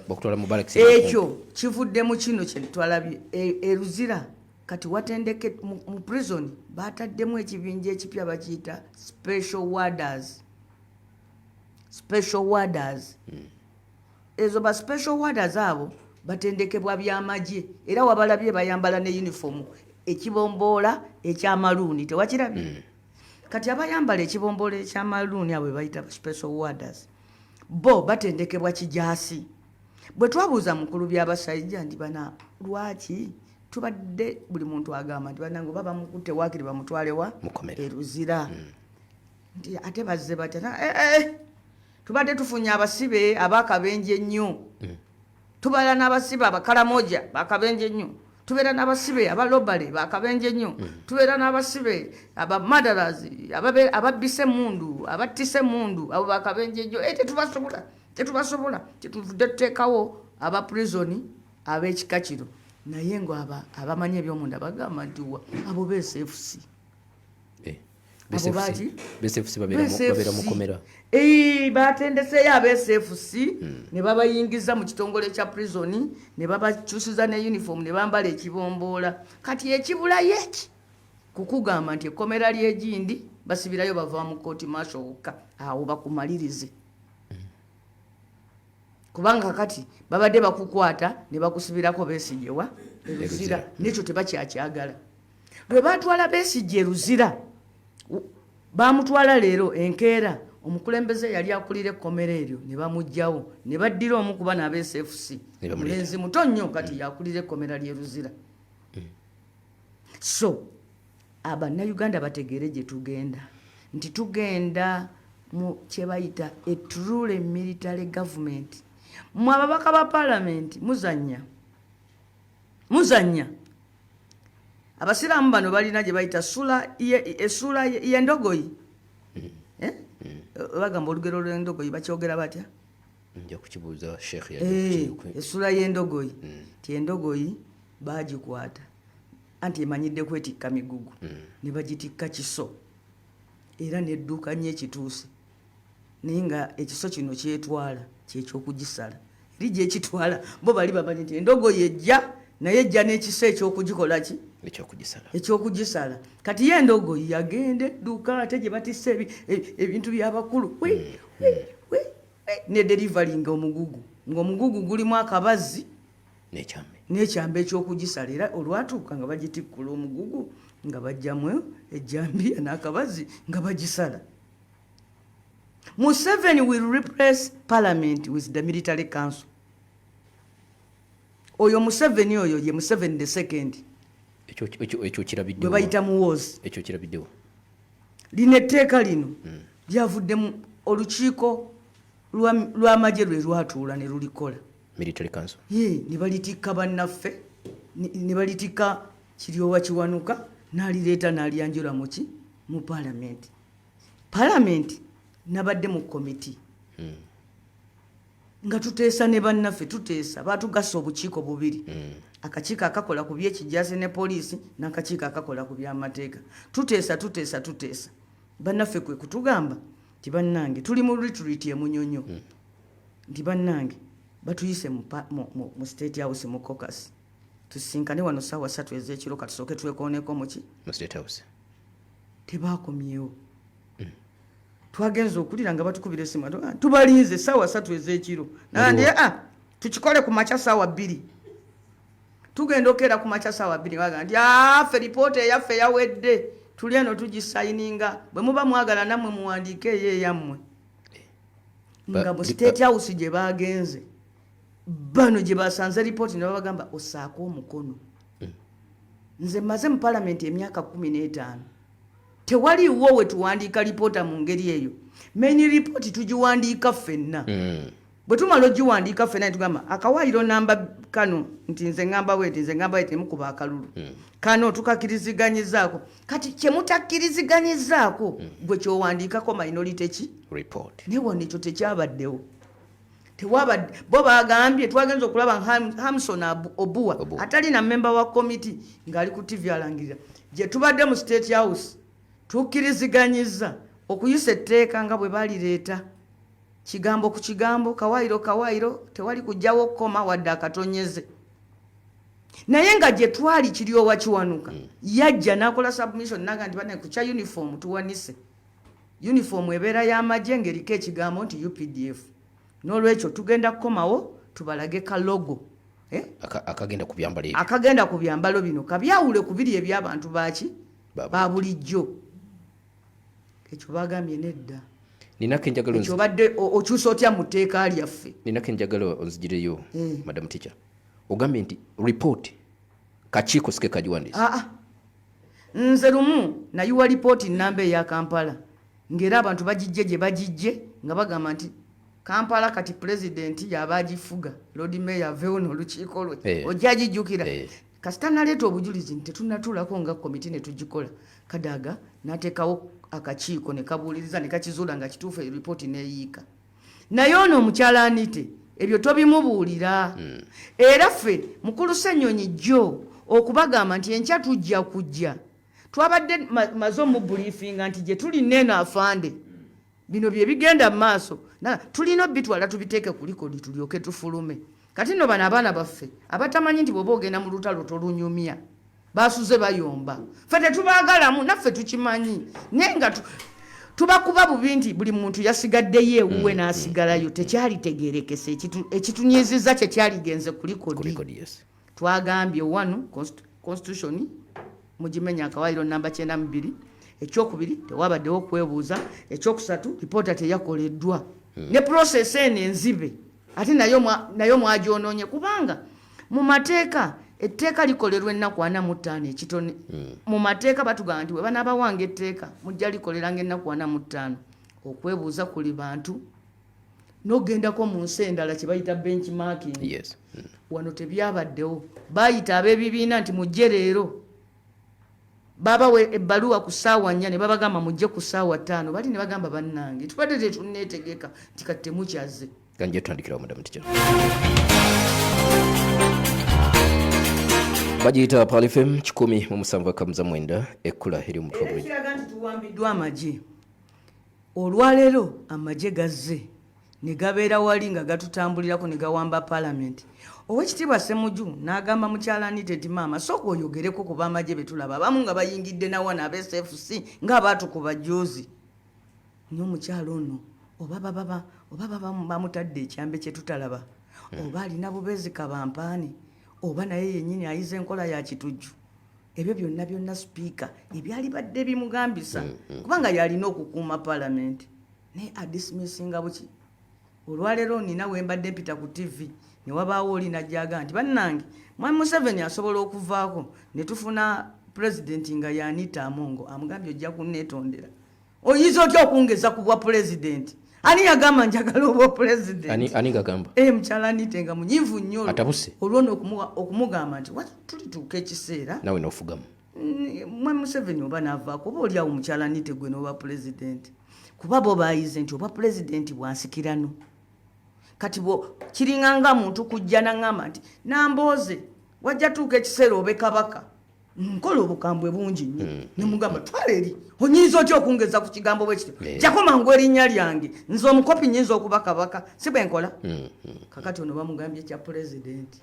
bakutwala mu barracks. Ekyo kivuddemu kino kye twalabye eruzira kati watendeke mu prison bataddemu ekibinja ekipya bakiyita special warders. Ezo ba special warders abo batendekebwa byamagye era wabalabye bayambala ne uniform ekibomboola ekyamaluuni tewakirabye. Kati abayambala ekibomboola ekyamaluuni abo bayita special warders bo batendekebwa kijaasi. Bwe twabuuza mukulu by'abasajja ndi bana lwaki tubadde buli muntu agamba nti banange baba mukutte waakiri bamutwale wa eruzira nti ate bazze batya tubadde tufunye abasibe abakabenje ennyo tubeera n'abasibe abakalamoja bakabenje ennyo tubeera n'abasibe abalobale bakabenje nnyo tubeera n'abasibe abamadalazi ababbise emmundu abattise emmundu abo bakabenje nnyo tetubasobola tetuvudde tuteekawo aba prisoni ab'ekika kino naye ngo abamanyi ebyomunda bagamba nti abo BSFC babeera mukomera batendeseyo abSFC ne babayingiza mu kitongole kya prisoni ne babakyusiza ne uniform ne bambala ekibomboola kati ekibulayo eki kukugamba nti ekkomera ly'egindi basibirayo bava mu kooti martial wokka awo bakumalirize kubanga kati babadde bakukwata ne bakusibirako Besigyewa eruzira nekyo tebakyakyagala lwe batwala Besigye eruzira bamutwala leero enkeera omukulembeze yali akulira ekkomera eryo ne bamugjawo ne baddira omu kuba n'abSFC mulenzi muto nnyo kati yakulira ekkomera ly'eruzira. So abannayuganda bategeere gye tugenda nti tugenda mu kye bayita a truly military government. Mwe ababaka ba parliament muzanya abasiraamu bano balina gye bayita essula y'endogoyi bagamba olugero lw'endogoyi bakyogera batya nja kukibuuza sheekh essula y'endogoyi ti endogoyi bagikwata anti emanyidde kwetikka migugu ne bagitikka kiso era nedduuka nnyo ekituuse naye nga ekiso kino kyetwala kyekyokugisala eri gyekitwala bo bali bamanyi nti endogoyi ejja naye ejja n'ekiso ekyokugikola ki ekyokugisala kati ye endogoyi yagenda edduuka ate gye batisse ebintu by'abakulu ne delivaringa omugugu ng'omugugu gulimu akabazzi n'ekyamba ekyokugisala era olwatuuka nga bagitikkula omugugu nga bajjamu ejjambiya n'akabazzi nga bagisala. Museveni will replace parliament with the military council. Oyo Museveni oyo ye Museveni the second. Ekyo kirabidde. Bwe bayita muwoozi. Ekyo kirabiddewo. Lino etteeka lino lyavuddemu olukiiko lw'amagye lwe lwatuula ne lulikola. Military council. Ne balitikka bannaffe ne balitikka Kiryowa Kiwanuka n'alireeta n'alyanjula mu parliament. Parliament nabadde mu komiti nga tuteesa ne bannaffe tuteesa batugasa obukiiko bubiri akakiiko akakola ku by'ekijaasi ne poliisi n'akakiiko akakola ku by'amateeka tuteesa bannaffe kwe kutugamba nti bannange tuli mu retreat e Munyonyo nti bannange batuyise mu State House mu caucus tusinkane wano ssaawa 3 ez'ekiro katusooke twekooneko mu State House tebaakomyewo twagenza okulira nga batukubira essimu tubalinze ssaawa 3 ez'ekiro nandi tukikole ku makya ssaawa 2 tugenda okeera ku makya ssaawa 2 waga nti ffe lipoota eyaffe yawedde tuli eno tugisayininga bwe muba mwagala nammwe muwandiike eyo eyammwe nga mu State House gye bagenze bano gye basanze lipooti ne babagamba ossaako omukono nze mmaze mu palamenti emyaka 15 tewaliwo we tuwandiika lipoota mu ngeri eyo main report tugiwandiika ffenna bwe tumala ogiwandiika ffenna tugamba akawaayiro namba kano nti nze ngamba bweti temukuba akalulu kano tukakiriziganyizaako kati kyemutakiriziganyizaako gwe kyowandiikako minority ki report newo nekyo tekyabaddewo tewaba bo bagambye twagenza okulaba Hamson Obua atali na member wa committee ngali ku TV alangirira je tubadde mu State House tukiriziganyiza okuyisa etteeka nga bwe balireeta kigambo ku kigambo kawairo tewali kujjawo koma wadde akatonyeze naye nga gye twali kiri owakiwanuka yajja n'akola submission naga nti bane ku kya uniform tuwanise uniform ebeera y'amagye ng'eriko ekigambo nti UPDF n'olwekyo tugenda kukomawo tubalage ka logo akagenda ku byambalo bino kabyawule ku biri eby'abantu baki ba bulijjo ekyo bagambye nedda ninako enjagalo ekyo badde okyusa otya mu tteeka lyaffe ninako enjagalo onzigireyo Madam Teacher ogambye nti report kakiiko sike kagiwandiisa nze lumu nayiwa report namba eya Kampala ng'era abantu bagijje gye bagijje nga bagamba nti Kampala kati president yabagifuga Lord Mayor avewo n'olukiiko lwe ojja gijjukira kasita naleeta obujulizi nti tetunnatuulako nga komiti ne tugikola Kadaga n'ateekawo akakiiko ne kabuuliriza ne kakizuula nga kituufu eripooti neeyiika naye ono omukyala Anite ebyo tobimubuulira era ffe mukulu Ssenyonyi jjo okubagamba nti enkya tujja kujja twabadde maze omubuliifinga nti gye tuli nneeno afande bino bye bigenda mu maaso tulina obitwala tubiteeke ku likodi tulyoke tufulume kati nno bano abaana baffe abatamanyi nti bw'oba ogenda mu lutalo tolunyumya basuze bayomba ffe tetubaagalamu naffe tukimanyi naye nga tubakuba bubi nti buli muntu yasigaddeyo ewuwe n'asigalayo tekyalitegeerekese ekitunyiizizza kyekyaligenze ku likodi twagambye wano constitution mugimenya akawairo namba 92 ekyokubiri tewabaddewo kwebuuza ekyokusatu lipoota teyakoleddwa ne process eno enzibe ate nayo mwagyonoonye kubanga mu mateeka etteeka likolerwa ennaku 45 ekitone mu mateeka batugamba nti bwe banaabawanga etteeka mujja likoleranga ennaku 45 okwebuuza kuli bantu n'ogendako mu nsi endala kye bayita benchmarking wano tebyabaddewo bayita ab'ebibiina nti mujje leero babawe ebbaluwa ku ssaawa 4 ne babagamba mujje ku ssaawa 5 bali ne bagamba bannange tubadde tetunneetegeka nti kati temukyaze ganje tutandikirawo Madam Teacher bagiyita Pal FM 107.9 ekkula eri mu program kiraga nti tuwambiddwa amagye olwaleero amagye gazze ne gabeera wali nga gatutambulirako ne gawamba Parliament Owekitiibwa Ssemujju n'agamba mukyala Anite nti maama sooka oyogereko kuba amagye be tulaba abamu nga bayingidde nawana ab'SFC ng'abaatukuba joozi nnyo omukyala ono oba baba bamutadde ekyambe kye tutalaba oba alina bubeezi kabampaani oba naye yennyini ayiza enkola ya kitujju ebyo byonna sipiika ebyali badde bimugambisa kubanga yalina okukuuma Parliament naye adismissinga buki olwaleero nina we mbadde mpita ku TV ne wabaawo oli najjaga nti bannange Mwami Museveni asobola okuvaako ne tufuna president nga Anita Amongo amugambye ojja kunneetondera oyinza otya okungeza ku bwa president ani yagamba njagala obwa president ani gagamba mukyala Anite nga munyivu nnyo atabuse olwono okumugamba nti tulituuka ekiseera nawe n'ofugamu Mwami Museveni oba naavaako oba oliawo mukyala Anite gwe n'obwa president kuba bo baayize nti obwa president bwansikirano kati kiringanga muntu kujja nangamba nti nambooze wajja tuuka ekiseera obe kabaka nkola obukambwe bungi nnyo nemugamba twala eri onyinza otya okungeza ku kigambo bwe kityo jakomangu erinnya lyange nze omukopi nyinza okuba kabaka si bwe nkola kakati ono bamugambye kya pulezidenti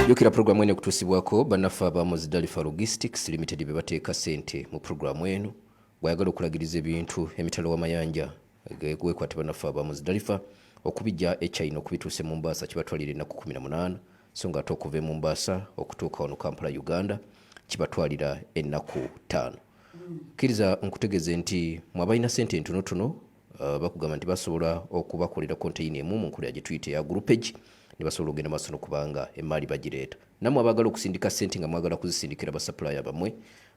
jukira programu eno okutuusibwako bannaffe aba Muzdalifa Logistics Limited be bateeka ssente mu programu eno bwayagala okulagiriza ebintu emitalo w'amayanja gwekwate bannaffe aba Muzdalifa okubijja eChina okubituuse mu Mombasa kibatwalira ennaku 18 so nga ate okuva e Mombasa okutuuka wano Kampala Uganda kibatwalira ennaku 5 kkiriza nkutegeeze nti mwabalina ssente entonotono bakugamba nti basobola okubakolera konteyini emu mu nkola gye tuyita eya groupage ne basobola ogenda maaso n'okubanga emaali bagireeta nammwe abagala okusindika ssente nga mwagala kuzisindikira basapulaya bamwe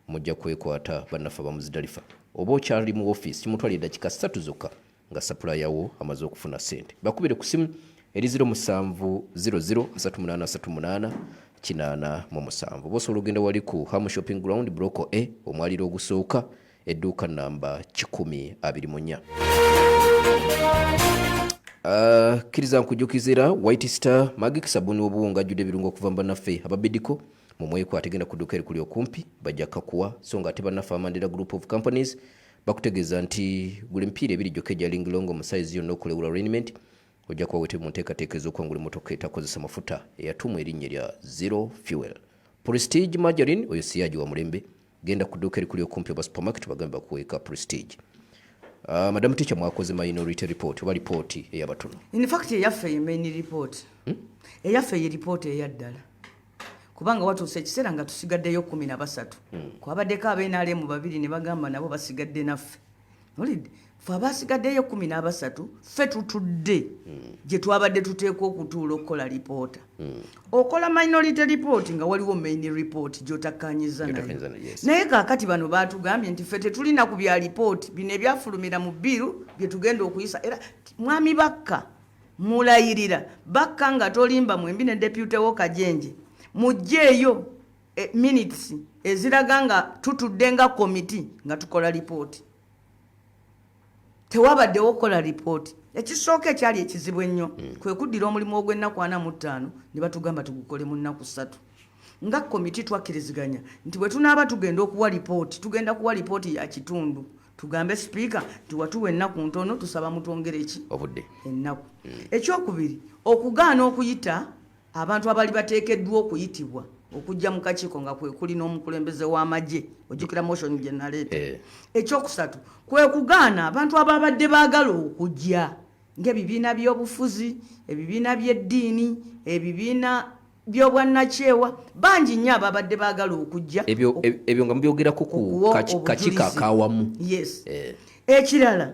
mujja kwekwata bannaffe aba Muzdalifa oba okyali mu office kimutwalira eddakiika 3 zokka nga sapulayawo amaze okufuna ssente bakubire ku simu eri 07003838 bosobola ogenda wali ku Ham Shopping Ground Block A omwaliro ogusooka edduuka namba 124. Kkiriza nkujjukizira White Star Magic sabuni w'obuwunga ajjudde ebirungo okuva mu bannaffe ababediko mumwekwate genda ku dduuka erikuli okumpi bajja kakuwa so nga ate bannaffe Amandera Group of Companies bakutegeeza nti gula emipiira ebiri gyokka egya Linglong mu size yonna okulewula alignment ojja kuba wete mu nteekateeka ez'okwangula emmotoka etakozesa mafuta eyatumwa erinnya lya Zero Fuel. Prestige Margarine oyo siyaji wa mulembe genda ku dduuka erikuli okumpi oba supermarket bagambe bakuweeka Prestige. Madam Teacher mwakoze minority report oba report ey'abatono. In fact eyaffe ye main report. Eyaffe ye report eyaddala. Kubanga watuuse ekiseera nga tusigaddeyo 13. Kwabaddeko ab'NRM babiri ne bagamba nabo basigadde naffe. Olidde ffe abasigaddeyo 13 ffe tutudde gye twabadde tuteekwa okutuula okukola lipoota. Okola minority report nga waliwo main report gy'otakkanyiza nayo. Naye kaakati bano baatugambye nti ffe tetulina ku bya report bino ebyafulumira mu bbiru bye tugenda okuyisa. Era mwami Bakka mulayirira Bakka nga tolimba mwembi ne deputy wo Kajenje mujjeeyo minutes eziraga nga tutudde nga committee nga tukola report. Tewabaddewo okukola report. Ekisooka ekyali ekizibu ennyo kwe kuddira omulimu ogw'ennaku 45 ne batugamba tugukole mu nnaku 3. Nga committee twakkiriziganya nti bwe tunaaba tugenda okuwa report tugenda kuwa report ya kitundu. Tugambe speaker tuwatuwe ennaku ntono tusaba mutwongere eki obudde ennaku. Ekyokubiri okugaana okuyita abantu abali bateekeddwa okuyitibwa okujja mu kakiiko nga kwe kuli n'omukulembeze w'amagye ojjukira motion gye naleeta. Ekyokusatu kwe kugaana abantu ababadde baagala okujja ng'ebibiina by'obufuzi, ebibiina by'eddiini, ebibiina by'obwannakyewa bangi nnyo ababadde baagala okujja. Ebyo nga mubyogerako ku kakiiko akaawamu. Yes. Ekirala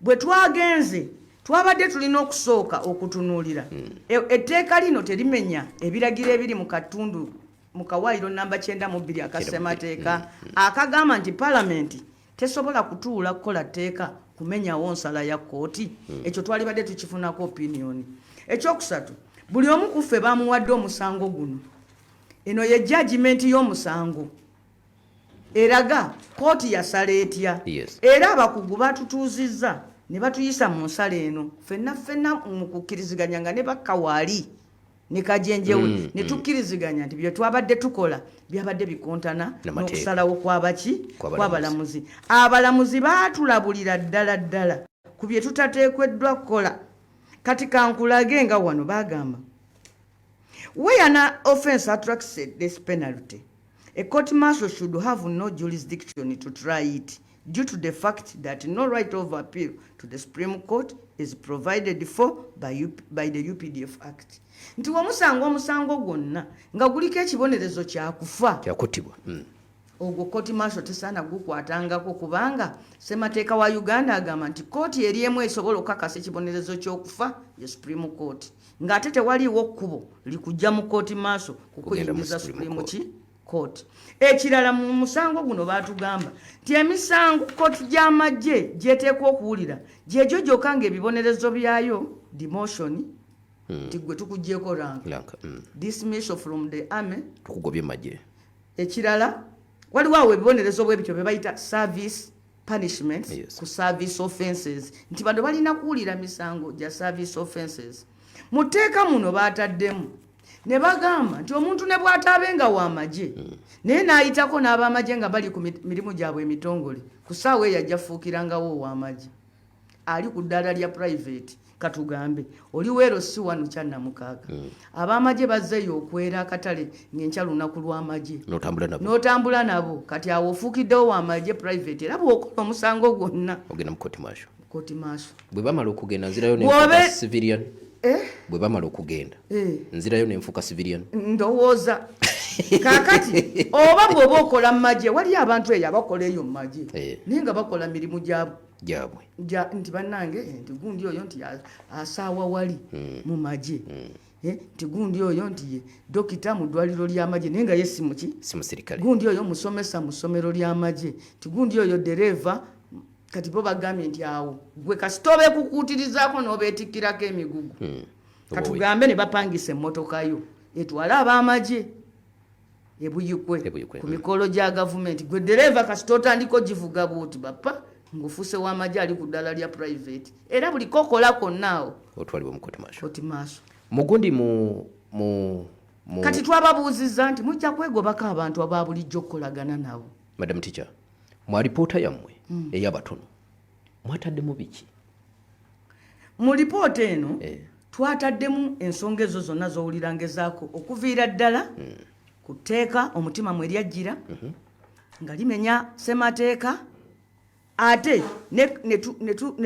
bwe twagenze twabadde tulina okusooka okutunuulira. Etteeka lino terimenya ebiragiro ebiri mu katundu mu kawaayiro namba 92 akasemateeka akagamba nti palamenti tesobola kutuula kukola tteeka kumenyawo nsala ya kkooti. Ekyo twalibadde tukifunako opinioni. Ekyokusatu buli omu ku ffe bamuwadde omusango guno. Eno ye judgment y'omusango eraga kkooti yasala etya. Era abakugu batutuuzizza ne batuyisa mu nsala eno ffenna mu kukkiriziganya nga ne Bakka waali ne Kajenjewe ne tukkiriziganya nti bye twabadde tukola byabadde bikontana n'okusalawo kw'abalamuzi. Abalamuzi baatulabulira ddala ku bye tutateekweddwa kukola. Kati kankulage nga wano bagamba where an offence attracts a death penalty, a court martial should have no jurisdiction to try it due to the fact that no right of appeal to the Supreme Court is provided for by the UPDF Act. Nti omusango gwonna nga guliko ekibonerezo kyakutibwa. Ogwo kooti martial tesaana gukwatangako kubanga ssemateeka wa Uganda agamba nti kooti eri emu esobola okukakasa ekibonerezo ky'okufa ye Supreme Court. Ng'ate tewaliiwo kkubo likujja mu kooti martial kukuyingiza Supreme Court. Ekirala mu musango guno baatugamba nti emisango kooti gy'amagye gyeteekwa okuwulira gyegyo gyokka ng'ebibonerezo byayo demotion nti gwe tukuggyeko ranka dismissal from the army tukugobye magye. Ekirala waliwo awo ebibonerezo bwebityo bye bayita service punishments ku service offences nti bano balina kuwulira misango gya service offences. Mu tteeka muno baataddemu ne bagamba nti omuntu ne bw'ataabenga w'amagye naye n'ayitako n'ab'amagye nga bali ku mirimu gyabwe emitongole ku ssaawa eyo ajja fuukirangawo ow'amagye ali ku ddaala lya private. Katugambe oli weero si wano kyannamukaaga ab'amagye bazzeeyo okwera akatale ng'enkya lunaku lw'amagye n'otambula nabo kati awo ofuukiddewo w'amagye private era bw'okola omusango gwonna ogenda mu kooti martial. Bwe bamala okugenda nzirayo n'enfuuka civilian. Bwe bamala okugenda nzirayo n'enfuuka civilian. Ndowooza kaakati oba bw'oba okola mu magye waliyo abantu eyo abakola eyo mu magye naye nga bakola mirimu gyabwe nti bannange nti gundi oyo nti asaawa wali mu magye nti gundi oyo nti ye dokita mu ddwaliro ly'amagye naye nga ye si musirikale. Gundi oyo musomesa mu ssomero ly'amagye nti gundi oyo dereva. Kati bo bagambye nti awo gwe kasita obeekukuutirizaako n'obeetikkirako emigugu. Katugambe ne bapangisa emmotoka yo etwale ab'amagye ebuyikwe ku mikolo gya gavumenti gwe dereva kasita otandika ogivuga bwoti bapa ngufuse w'amagye ali ku ddala lya private era buli kokola konnaawo otwalibwa mu koti maaso mugundi kati twababuuzizza nti mujja kwegobako abantu aba bulijjo okukolagana nabo. Madam Teacher, mu alipoota yammwe ey'abatono mwataddemu biki? Mu lipoota eno twataddemu ensonga ezo zonna z'owulira ngezaako okuviira ddala ku tteeka omutima mwe lyajjira nga limenya ssemateeka ate ne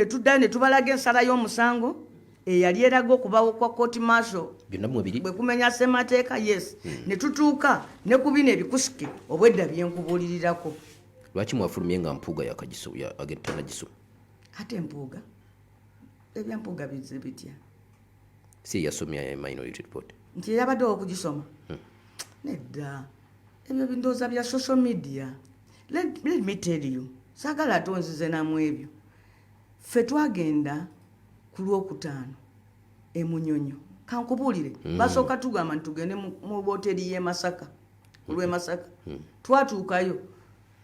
tuddayo ne tubalaga ensala y'omusango eyali eraga okubawo kwa kooti maaso bwe kumenya ssemateeka yes ne tutuuka ne ku bino ebikusike obwedda byenkubuulirirako. Lwaki mwafulumye nga mpuuga agentana gisoma? Ate empuuga ebyampuuga bize bitya? Si yasomya Minority Report nti yabaddewo okugisoma nedda ebyo bindooza bya social media. Let me tell you, saagala atonzize namu ebyo. Ffe twagenda ku Lwokutaano e Munyonyo kankubuulire basooka tugamba nti tugende mu wooteeri y'e Masaka ku lw'e Masaka twatuukayo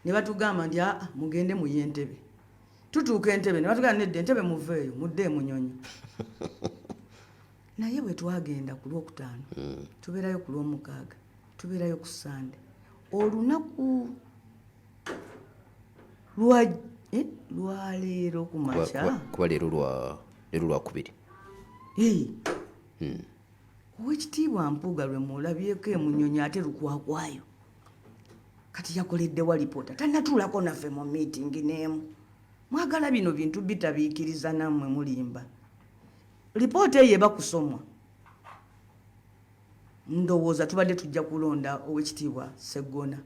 ne batugamba nti mugende mu y'Entebbe. Tutuuka Entebbe ne batugamba nedda Entebbe muveeyo mudde e Munyonyo. Naye bwe twagenda ku Lwokutaano tubeerayo ku Lwomukaaga tubeerayo ku Sande olunaku lwaleero ku makya kuba leero lwakubiri Oweekitiibwa Mpuuga lwe muulabyeko e Munyonyo ate lukwakwayo kati yakoleddewa lipoota tannatuulako naffe mu miitingi n'emu. Mwagala bino bintu bitabiikiriza nammwe mulimba. Lipoota eyo eba kusomwa ndowooza tubadde tujja kulonda Oweekitiibwa Sseggona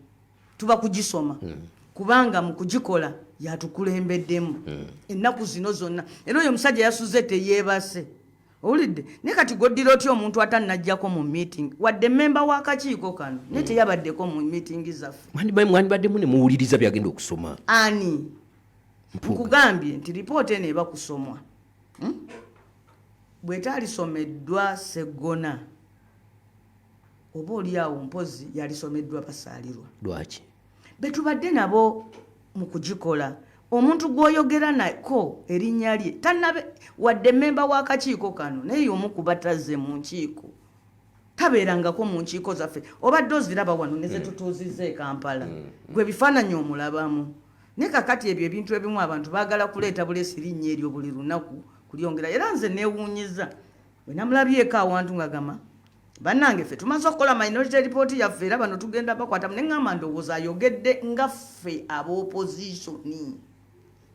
tuba kugisoma kubanga mu kugikola yatukulembeddemu ennaku zino zonna. Era oyo omusajja yasuze teyeebase owulidde ne kati goddira otya omuntu atannajjako mu meeting wadde memba w'akakiiko kano ne teyabaddeko mu meeting zaffe. Mwandibaddemu ne muwuliriza byagenda okusoma ani nkugambye nti lipoota eno eba kusomwa bwetaalisomeddwa Sseggona oba oliawo mpozi yalisomeddwa Basaalirwa. Lwaki? Betubadde nabo mu kugikola omuntu gw'oyogera nako erinnya lye tannabe wadde memba w'akakiiko kano naye omu ku batazze mu nkiiko tabeerangako mu nkiiko zaffe obadde oziraba wano ne ze tutuuzizza e Kampala gwe bifaananyi omulabamu. Ne kakati ebyo ebintu ebimu abantu baagala kuleeta buleesi linnya eryo buli lunaku kulyongera. Era nze neewuunyiza bwe namulabyeko awantu nga gama bannange ffe tumaze okukola Minority Report yaffe era bano tugenda bakwata ne ŋŋamba ndowooza ayogedde nga ffe ab'opozitioni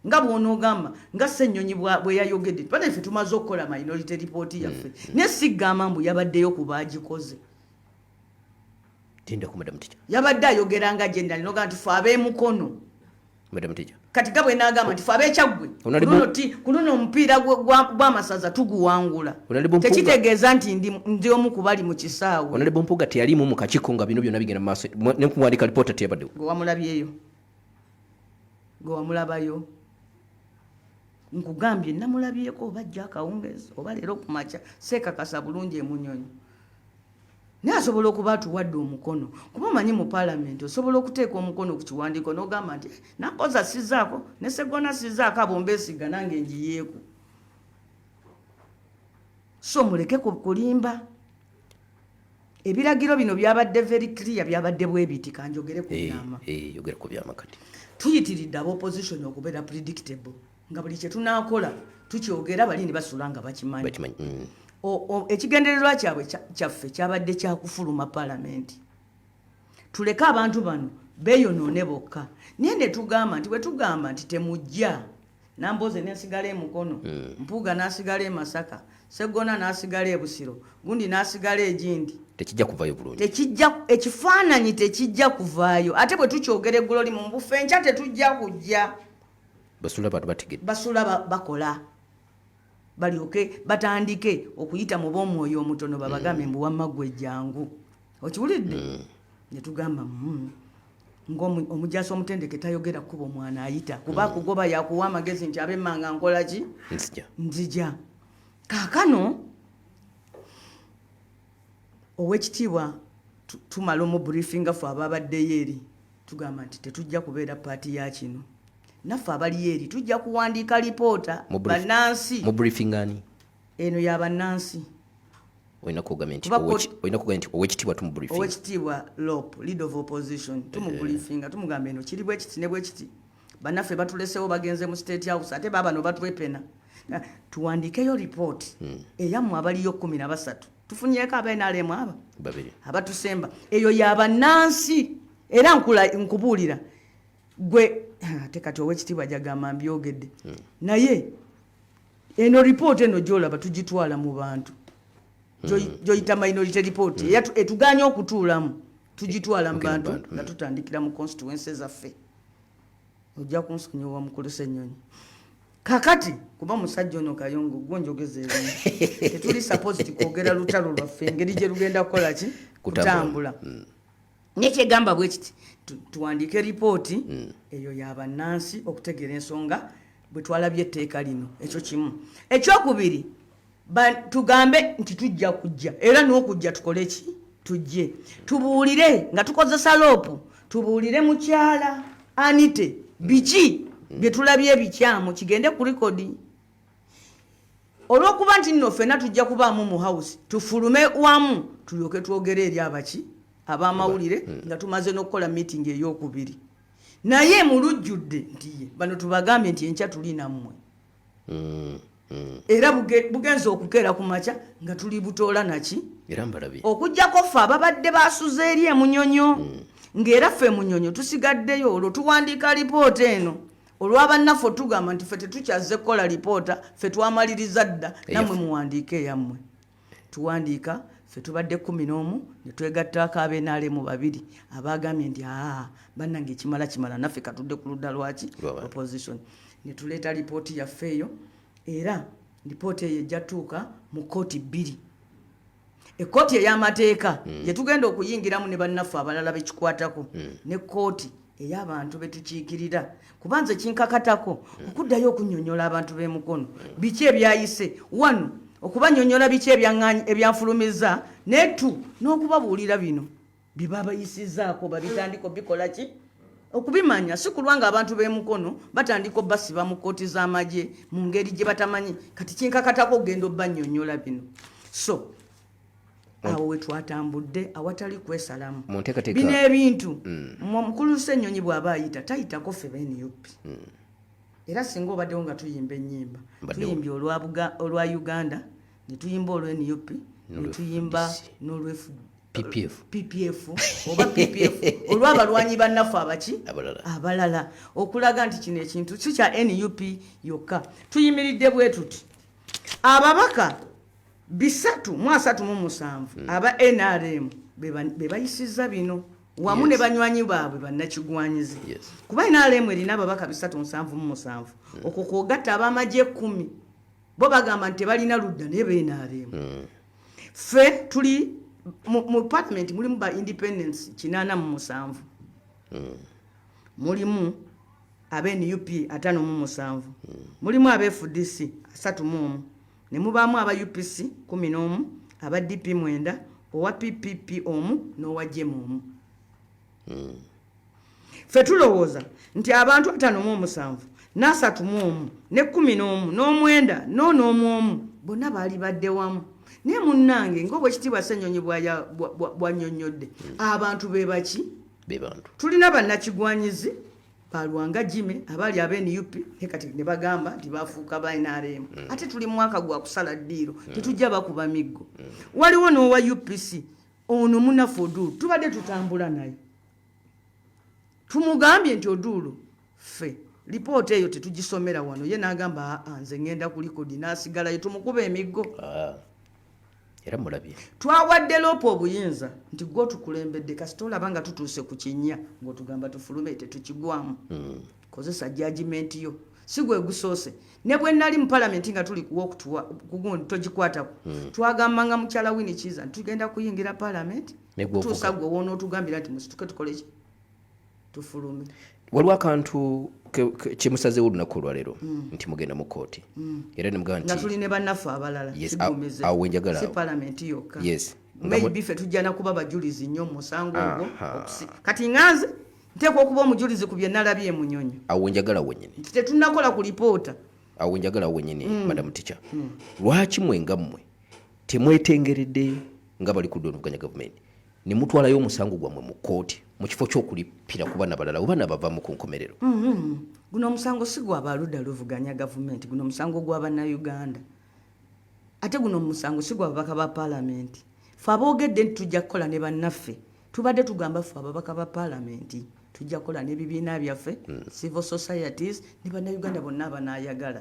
nga bw'onoogamba nga Ssennyonyi bwe yayogedde bana ffe tumaze okukola Minority Report yaffe ne siggamba mbu yabaddeyo ku baagikoze. Tinda ku Madam Teacher yabadde ayogera nga general noga nti ffe ab'emukono Madam Teacher kati gabwe n'agamba nti ffe ab'ekyaggwe ku luno omupiira gw'amasaza tuguwangula tekitegeeza nti ndi omu ku bali mu kisaawe. Honorable Mpuuga teyalimu mu kakiiko nga bino byonna bigenda mu maaso ne kuwandiika lipoota teyabaddewo. Gwe wamulabyeyo gwe wamulabayo nkugambye namulabyeko oba ajja akawungeezi oba leero ku makya seekakasa bulungi e Munyonyo naye asobola okuba atuwadde omukono kuba omanyi mu paalamenti osobola okuteeka omukono ku kiwandiiko n'ogamba nti nakoza sizaako ne Sseggona sizaako abo mbeesiga nange njiyeeku. So muleke kulimba. Ebiragiro bino byabadde very clear byabadde bwe biti kanjogere ku byama. Yogera ku byama kati. Tuyitiridde ab'opposition okubeera predictable nga buli kye tunaakola tukyogera bali ne basula nga bakimanyi. Ekigendererwa kyaffe kyabadde kyakufuluma paalamenti. Tuleke abantu bano beeyonoone bokka. Naye ne tugamba nti bwe tugamba nti temujja Namboze n'asigala e Mukono, Mpuuga n'asigala e Masaka, Sseggona n'asigala e Busiro, Gundi n'asigala e Gindi. Tekijja kuvaayo bulungi. Ekifaananyi tekijja kuvaayo. Ate bwe tukyogera eggulo limu mu buffe enkya tetujja kujja. Basula bantu bategedde. Basula bakola. Balyoke batandike okuyita mu b'omwoyo omutono babagambe mbu wamma ggwe jjangu. Okiwulidde? Ne tugamba omujaasi omutendeke tayogera kuba omwana ayita kuba kugoba yakuwa amagezi nti ab'emmanga nkola ki? Nzija. Kaakano Oweekitiibwa tumala omubriefinga ffe ababaddeyo eri tugamba nti tetujja kubeera paati ya kino naffe abaliyo eri tujja kuwandiika lipoota bannansi mubriefingani eno yabannansi olina kugamba nti owekitiibwa tumubriefing owekitiibwa lop lead of opposition tumubriefinga tumugamba eno kiri bwe kiti ne bwe kiti bannaffe batulesewo bagenze mu state house ate baabano batwepena tuwandiikeyo lipooti eyammwe abaliyo 13 tufunyeeko abenaalemu aba abatusemba eyo yabannansi era nkubuulira gwe ate kati owekitiibwa jagamba mbyogedde naye eno lipooti eno gyolaba tugitwala mu bantu gyoyita minority report etuganya okutuulamu tugitwala mu bantu nga tutandikira mu constituency zaffe ojja kunsonyiwa mukulu Ssenyonyi kakati kuba musajja ono Kayongo gwenjogeza ebintu tetuli supposed kwogera lutalo lwaffe engeri gye lugenda kukola ki kutambula nekyegamba bwe kiti tuwandiike ripooti eyo yabannansi okutegeera ensonga bwe twalabye etteeka lino ekyo kimu ekyokubiri tugambe nti tujja kujja era n'okujja tukole ki tujje tubuulire nga tukozesa loopu tubuulire mukyala Anite biki bye tulabye ebikyamu kigende ku likodi olw'okuba nti nno ffenna tujja kubaamu mu house tufulume wamu tulyoke twogere eri abaki ab'amawulire nga tumaze n'okukola meeting ey'okubiri naye mulujjudde nti bano tubagambye nti enkya tuli nammwe era bugenze okukeera ku makya nga tuli butoola naki okujjako ffe ababadde basuze eri emunyonyo ng'era ffe emunyonyo tusigaddeyo olwo tuwandiika lipoota eno olw'abannaffe tugamba nti ffe tetukyazze kukola lipoota ffe twamaliriza dda nammwe muwandiike eyammwe tuwandiika ffe tubadde 11 ne twegattaako ab'enaalemu 2 abaagambye nti bannange kimala naffe katudde ku ludda lwaki opposition ne tuleeta lipooti yaffe eyo era lipoota eyo ejja tuuka mu kooti 2 ekkooti ey'amateeka gye tugenda okuyingiramu ne bannaffe abalala bekikwatako ne kooti ey'abantu betukiikirira kuba nze kinkakatako okuddayo okunnyonnyola abantu b'emukono biki ebyayise wano okubanyonnyola biki ebyanfulumiza netu n'okubabuulira bino bye babayisizaako babitandika bikola ki okubimanya si kulwa nga abantu b'emukono batandika basiba mu kooti z'amagye mu ngeri gye batamanyi kati kinkakatako ogenda obbannyonnyola bino so awo we twatambudde awatali kwesalamu bino ebintu mukulu Ssenyonyi bw'aba ayita tayitako ffe b'NUP era singa obaddewo nga tuyimba ennyimba tuyimbye olwa Uganda ne tuyimba olw'NUP ne tuyimba PPF oba PPF olw'abalwanyi bannaffe abaki abalala okulaga nti kino ekintu si kya NUP yokka tuyimiridde bwe tuti ababaka 337 aba NRM be bayisizza bino wamu ne banywanyi baabwe bannakigwanyizi kuba NRM erina ababaka 377 okwo kwogatta ab'amagye 10 bo bagamba nti tebalina ludda naye be NRM ffe tuli mu parliament mulimu ba independence 87 mulimu abe NUP 57 mulimu abe FDC 31 ne mubaamu aba UPC 11 aba DP 9 owa PPP 1 n'owa JEM 1 ffe tulowooza nti abantu 57 n'31 ne 11 n'omwenda n'omu bonna baali badde wamu naye munnange ng'obwekitiibwa Ssenyonyi bw'annyonnyodde abantu be baki tulina bannakigwanyizi balwanga Jime abaali ab'NUP kati ne bagamba nti bafuuka ba NRM ate tuli mwaka gwa kusala ddiiro tetujja bakuba miggo waliwo n'owa UPC ono munafu Oduulu tubadde tutambula naye tumugambye nti Oduulu ffe lipoota eyo tetugisomera wano ye n'agamba nze ngenda ku likodi n'asigalayo tumukuba emiggo era mulabye twawadde loopa obuyinza nti gwe tukulembedde kasita olaba nga tutuuse ku kinnya ng'otugamba tufulume tetukigwamu kozesa judgment yo si gwe gusoose ne bwe nali mu palamenti nga tuli kugundi togikwatako twagambanga mukyala Winnie Kiza nti tugenda kuyingira palamenti tuusa gwe woona otugambira nti musituke tukole ki tufulume waliwo akantu kyemusazeewo olunaku olwaleero nti mugenda mu kooti era nemugamba nti nga tuli ne bannaffe abalala awo wenjagala si palamenti yokka yes maybe ffe tujja na kuba bajulizi nnyo mu musango ogwo kati nganze nteekwa okuba omujulizi ku bye nalabye Munyonyo awo wenjagala wennyini tetunnakola ku lipoota awo wenjagala wennyini madam Teacher lwaki mwengammwe temwetengeredde nga bali ku ddonoganya gavumenti ne mutwalayo omusango gwammwe mu kooti mu kifo ky'okulipira ku bana balala oba nabavaamu ku nkomerero guno omusango si gw'abaludda luvuganya gavumenti guno omusango gw'abannayuganda ate guno omusango si gw'ababaka ba paalamenti ffe aboogedde nti tujja kukola ne bannaffe tubadde tugamba ffe ababaka ba paalamenti tujja kukola n'ebibiina byaffe civil societies ne bannayuganda bonna abanaayagala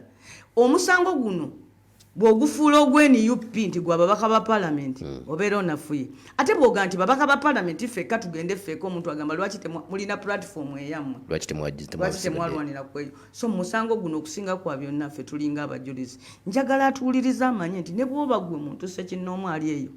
omusango guno bw'ogufuula ogw'NUP nti gwe ababaka ba paalamenti obeera onafuye ate bw'oga nti babaka ba paalamenti ffekka tugende ffeka omuntu agamba lwaki mulina platform eyammwe lwaki temwalwanira ku eyo so musango guno okusinga kwa byonna ffe tulinga abajulizi njagala atuwuliriza amanye nti ne bw'oba gwe muntu sekinnoomu ali eyo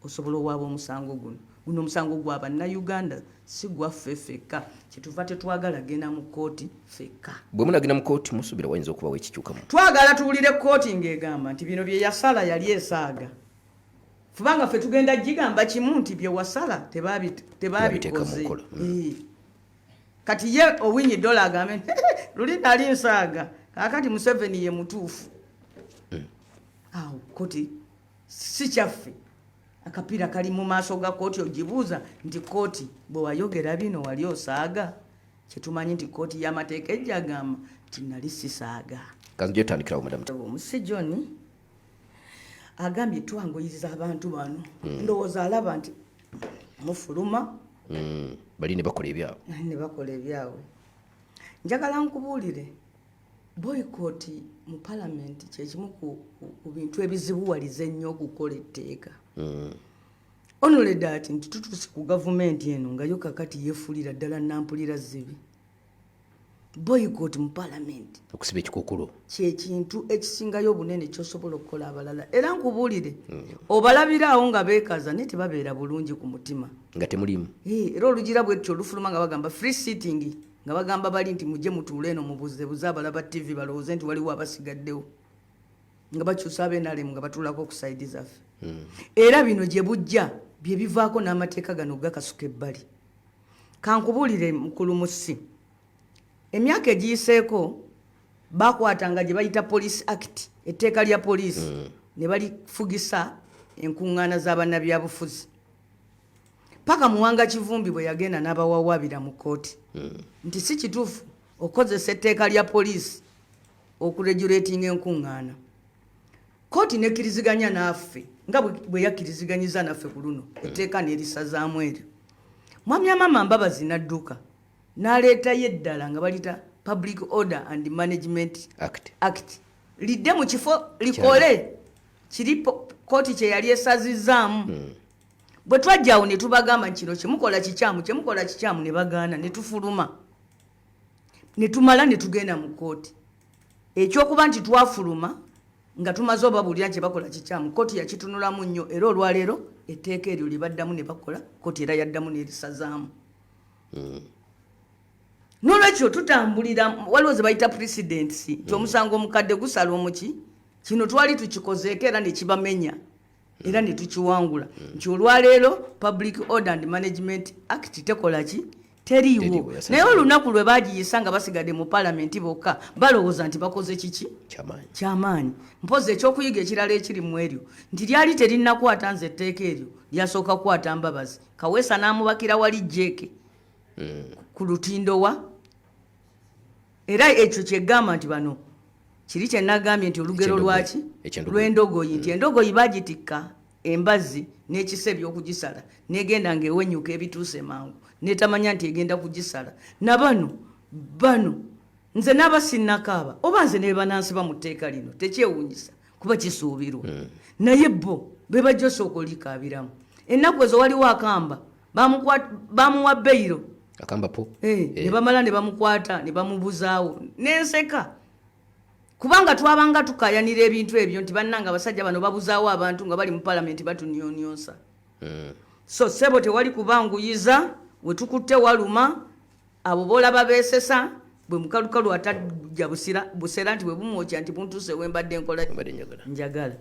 osobola owaaba omusango guno omusango gwa bannayuganda si gwaffe ffekka kyetuva tetwagala genda mu kooti ffekka bwe munagenda mu kooti musuubira wayinza okubawo ekikyukamu twagala tuwulire kooti ng'egamba nti bino bye yasala yali esaaga kubanga ffe tugenda gigamba kimu nti bye wasala tebabikoze kati ye Owiny Dollo agambe luli nali nsaaga kakati Museveni ye mutuufu awo kooti si kyaffe akapiira kali mu maaso ga kooti ogibuuza nti kooti bwe wayogera bino wali osaaga kyetumanyi nti kooti y'amateeka ejja agamba nti nali sisaaga kanzija otandikirawo madam omusi John agambye twangoyiriza abantu bano ndowooza alaba nti mufuluma bali ne bakola ebyabwe njagala nkubuulire boyikooti mu paalamenti kyekimu ku bintu ebizibuwaliza ennyo okukola etteeka onolede ati nti tutuuse ku gavumenti eno nga yo kakati yeefulira ddala nampulira zibi boyikooti mu paalamenti okusiba ekikookolo kyekintu ekisingayo obunene kyosobola okukola abalala era nkubuulire obalabiraawo nga beekaza naye tebabeera bulungi ku mutima nga temulimu era olugira bwetyo olufuluma nga bagamba free sitting nga bagamba bali nti mujje mutuule eno mubuzebuze abalaba TV balowooze nti waliwo abasigaddewo nga bakyusa ab'enalemu nga batuulako ku saidi zaffe era bino gye bujja bye bivaako n'amateeka gano gakasuka ebbali kankubuulire mukulu musi emyaka egiyiseeko bakwatanga gye bayita police act etteeka lya poliisi ne balifugisa enkuŋŋaana z'abannabyabufuzi paka Muwanga Kivumbi bwe yagenda n'abawawaabira mu kooti nti si kituufu okozesa etteeka lya poliisi okuregulatinga enkuŋŋaana kooti nekkiriziganya naffe nga bwe yakkiriziganyiza naffe ku luno etteeka nerisazaamu eryo mwami amama Mbabazi n'adduka n'aleetayo eddala nga balita Public Order and Management Act lidde mu kifo likole kiri kooti kye yali esazizaamu bwe twajjawo ne tubagamba kino kyemukola kikyamu ne bagaana ne tufuluma ne tumala ne tugenda mu kooti ekyokuba nti twafuluma nga tumaze obabuulira nti bakola kikyamu kooti yakitunulamu nnyo era olwaleero etteeka eryo libaddamu ne bakola kooti era yaddamu nerisazaamu n'olwekyo tutambulira waliwo ze bayita precedents nti omusango omukadde gusala omuki kino twali tukikozeeko era ne kibamenya era ne tukiwangula nti olwaleero Public Order and Management Act tekola ki teriiwo naye olunaku lwe bagiyisa nga basigadde mu paalamenti bokka balowooza nti bakoze kiki kyamaanyi mpozi ekyokuyiga ekirala ekiri mu eryo nti lyali terinnakwata nze etteeka eryo lyasooka kukwata Mbabazi Kaweesa n'amubakira wali Jeke ku lutindowa era ekyo kyegamba nti bano kiri kye nagambye nti olugero lwaki lw'endogoyi nti endogoyi bagitikka embazi n'ekisa ebyokugisala negenda ng'ewenyuka ebituuse mangu netamanya nti egenda kugisala na bano nze n'abasinnakaaba oba nze ne banansiba mu tteeka lino tekyewuunyisa kuba kisuubirwa naye bo be bajja osooka olikaabiramu ennaku ezo waliwo akamba bamuwa beyiro ne bamala ne bamukwata ne bamubuzaawo n'enseka kubanga twabanga tukayanira ebintu ebyo nti bannanga abasajja bano babuzaawo abantu nga bali mu paalamenti batunyonyonsa so sebo tewali kubanguyiza we tukutte waluma abo boolaba beesesa bwe mukalukalu atajja busera nti bwe bumwokya nti buntuuse wembadde nkola njagala.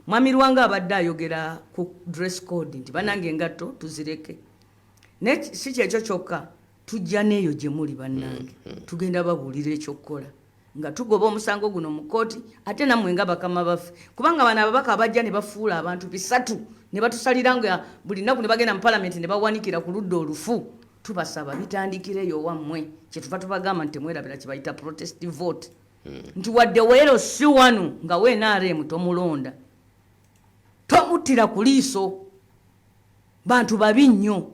Mwami Lwanga abadde ayogera ku dress code nti banange engatto tuzireke. Ne si kyekyo kyokka tujja neeyo gye muli bannange tugenda babuulira ekyokukola nga tugoba omusango guno mu kooti ate nammwe nga bakama baffe kubanga bano ababaka abajja ne bafuula abantu bisatu ne batusalira nga buli nnaku ne bagenda mu palamenti ne bawanikira ku ludda olufu. Tubasaba bitandikireyo wammwe kyetuva tubagamba nti temwerabira kye bayita protest vote nti wadde weero si wanu nga wenaaremu tomulonda tomuttira ku liiso bantu babi nnyo.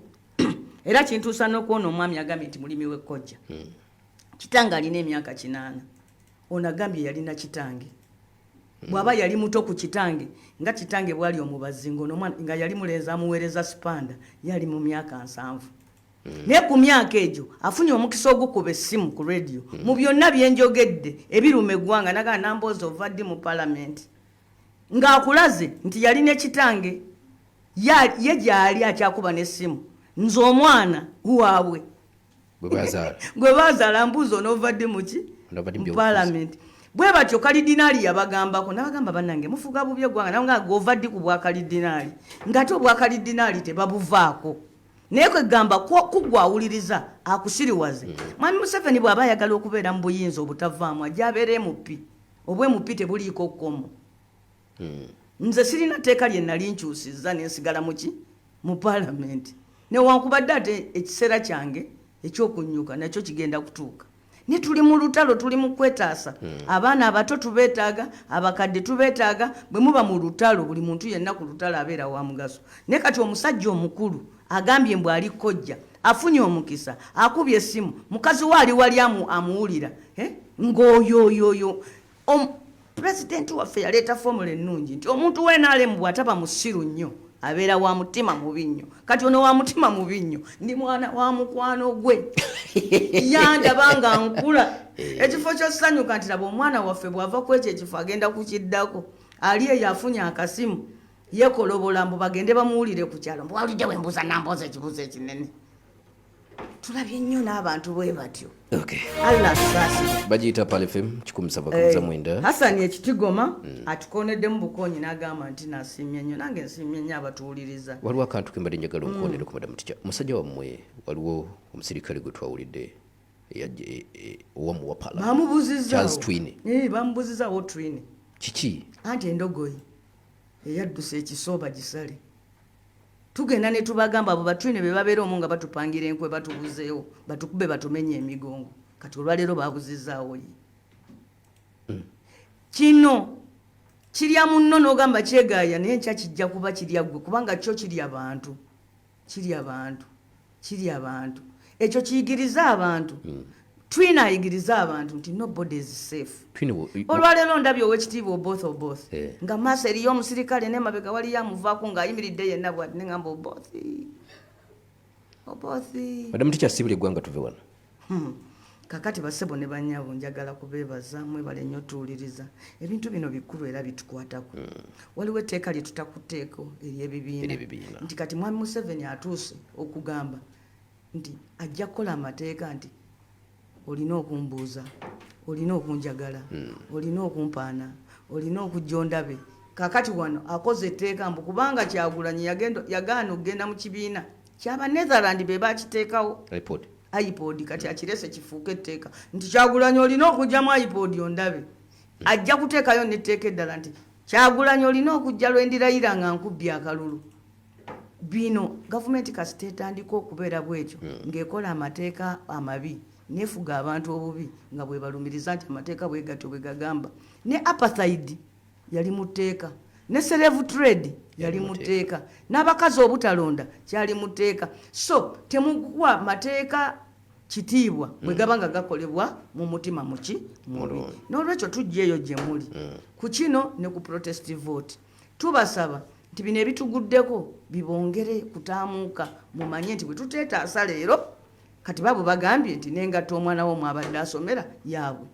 Era kintuusa n'okuwona omwami agambye nti mulimi w'ekkojja kitange alina emyaka 8 ono agambye yalina kitange bw'aba yali muto ku kitange nga kitange bwali omubazi ng'omwana nga yali mulenzi amuweereza sipanda yali mu myaka 7 naye ku myaka egyo afunye omukisa ogukuba essimu ku radio mu byonna byenjogedde ebiruma eggwanga nagaa namboozi ova ddi mu palamenti ng'akulaze nti yalina ekitange ye gyali akyakuba n'essimu nze omwana waabwe gwe bazaala mbuuzi onoovadde muki mu palamenti bwe batyo kalidinaali yabagambako nabagamba bannange mufuga bubi eggwanga nawe nga govaddi ku bwakalidinaali ng'ate obwakalidinaali tebabuvaako naye kwegamba kugwa awuliriza akusiriwaze. Mwami Museveni bw'aba ayagala okubeera mu buyinza obutavaamu ajja abeere MP obwemupi tebuliiko kkomo. Nze sirina tteeka lye nali nkyusizza nensigala muki mu palamenti newankubadde ate ekiseera kyange ekyokunnyuka nakyo kigenda kutuuka. Ne tuli mu lutalo tuli mu kwetaasa abaana abato tubeetaaga abakadde tubeetaaga bwe muba mu lutalo buli muntu yenna ku lutalo abeera wa mugaso. Ne kati omusajja omukulu agambye mbw ali kkojja afunye omukisa akubye essimu mukazi waali wali amuwulira ng'oyoyoyo pulezidenti waffe yaleeta fomula ennungi nti omuntu w'enaalemu bw'ataba musiru nnyo abeera wa mutima mubi nnyo. Kati ono wa mutima mubi nnyo ndi mwana wa mukwano gwe yandaba nga nkula ekifo ky'osanyuka nti laba omwana waffe bw'ava ku ekyo ekifo agenda kukiddako ali eyo afunye akasimu yekolobola mbu bagende bamuwulire ku kyalo mbu walidde wembuuza nambooza ekibuuzo ekinene. Tulabye nnyo n'abantu bwe batyo. Allah saasi bagiyita Pal FM 107.9 Hassan Ekitigoma atukonedde mu bukonyi n'agamba nti nasiimye nnyo nange nsiimye nnyo abatuwuliriza. Waliwo akantu ke mbadde njagala omukonere ku Madam Teacher musajja wammwe waliwo omusirikale gwe twawulidde owamu wa Pala Charles Twine bamubuzizaawo Twine kiki anti endogoyi eyadduse ekisooba gisale tugenda ne tubagamba abo batwine be babeera omu nga batupangira enkwe batubuzeewo batukube batumenye emigongo kati olwaleero babuzizaawo ye kino kirya munno n'ogamba kyegaaya naye nkya kijja kuba kirya ggwe kubanga kyo kirya abantu ekyo kiyigiriza abantu Twine ayigiriza abantu nti nobody is safe. Olwaleero ndabye owekitiibwa both nga maaso eriyo omusirikale n'emabega waliyo amuvaako ng'ayimiridde yenna bw'ati ne ngamba obothi. Madam Teacher asibira eggwanga tuve wano. Kakati bassebo ne bannyabo njagala kubeebaza mwebale nnyo tuwuliriza ebintu bino bikulu era bitukwatako. Waliwo etteeka lye tutakuteeko ery'ebibiina nti kati Mwami Museveni atuuse okugamba nti ajja kukola amateeka nti olina okumbuuza olina okunjagala olina okumpaana olina okujja ondabe. Kakati wano akoze etteeka mbu kubanga Kyagulanyi yagaana okugenda mu kibiina kyaba Netherland be bakiteekawo iPod kati akirese kifuuka etteeka nti Kyagulanyi olina okujja mu iPod ondabe. Ajja kuteekayo n'etteeka eddala nti Kyagulanyi olina okujja lwendirayira nga nkubbye akalulu. Bino gavumenti kasita etandika okubeera bwekyo ng'ekola amateeka amabi nefuga abantu obubi nga bwe balumiriza nti amateeka bwe gatyo bwe gagamba. Ne apartheid yali muteeka, ne slave trade yali muteeka, n'abakazi obutalonda kyali muteeka. So temugwa mateeka kitiibwa bwe gabanga gakolebwa mu mutima muki mubi. N'olwekyo tujjeeyo gye muli ku kino ne ku protest vote tubasaba nti bino ebituguddeko bibongere kutaamuuka mumanye nti bwe tuteetaasa leero kati babo bagambye nti nengatta omwana wo mwabadde asomera yaabwe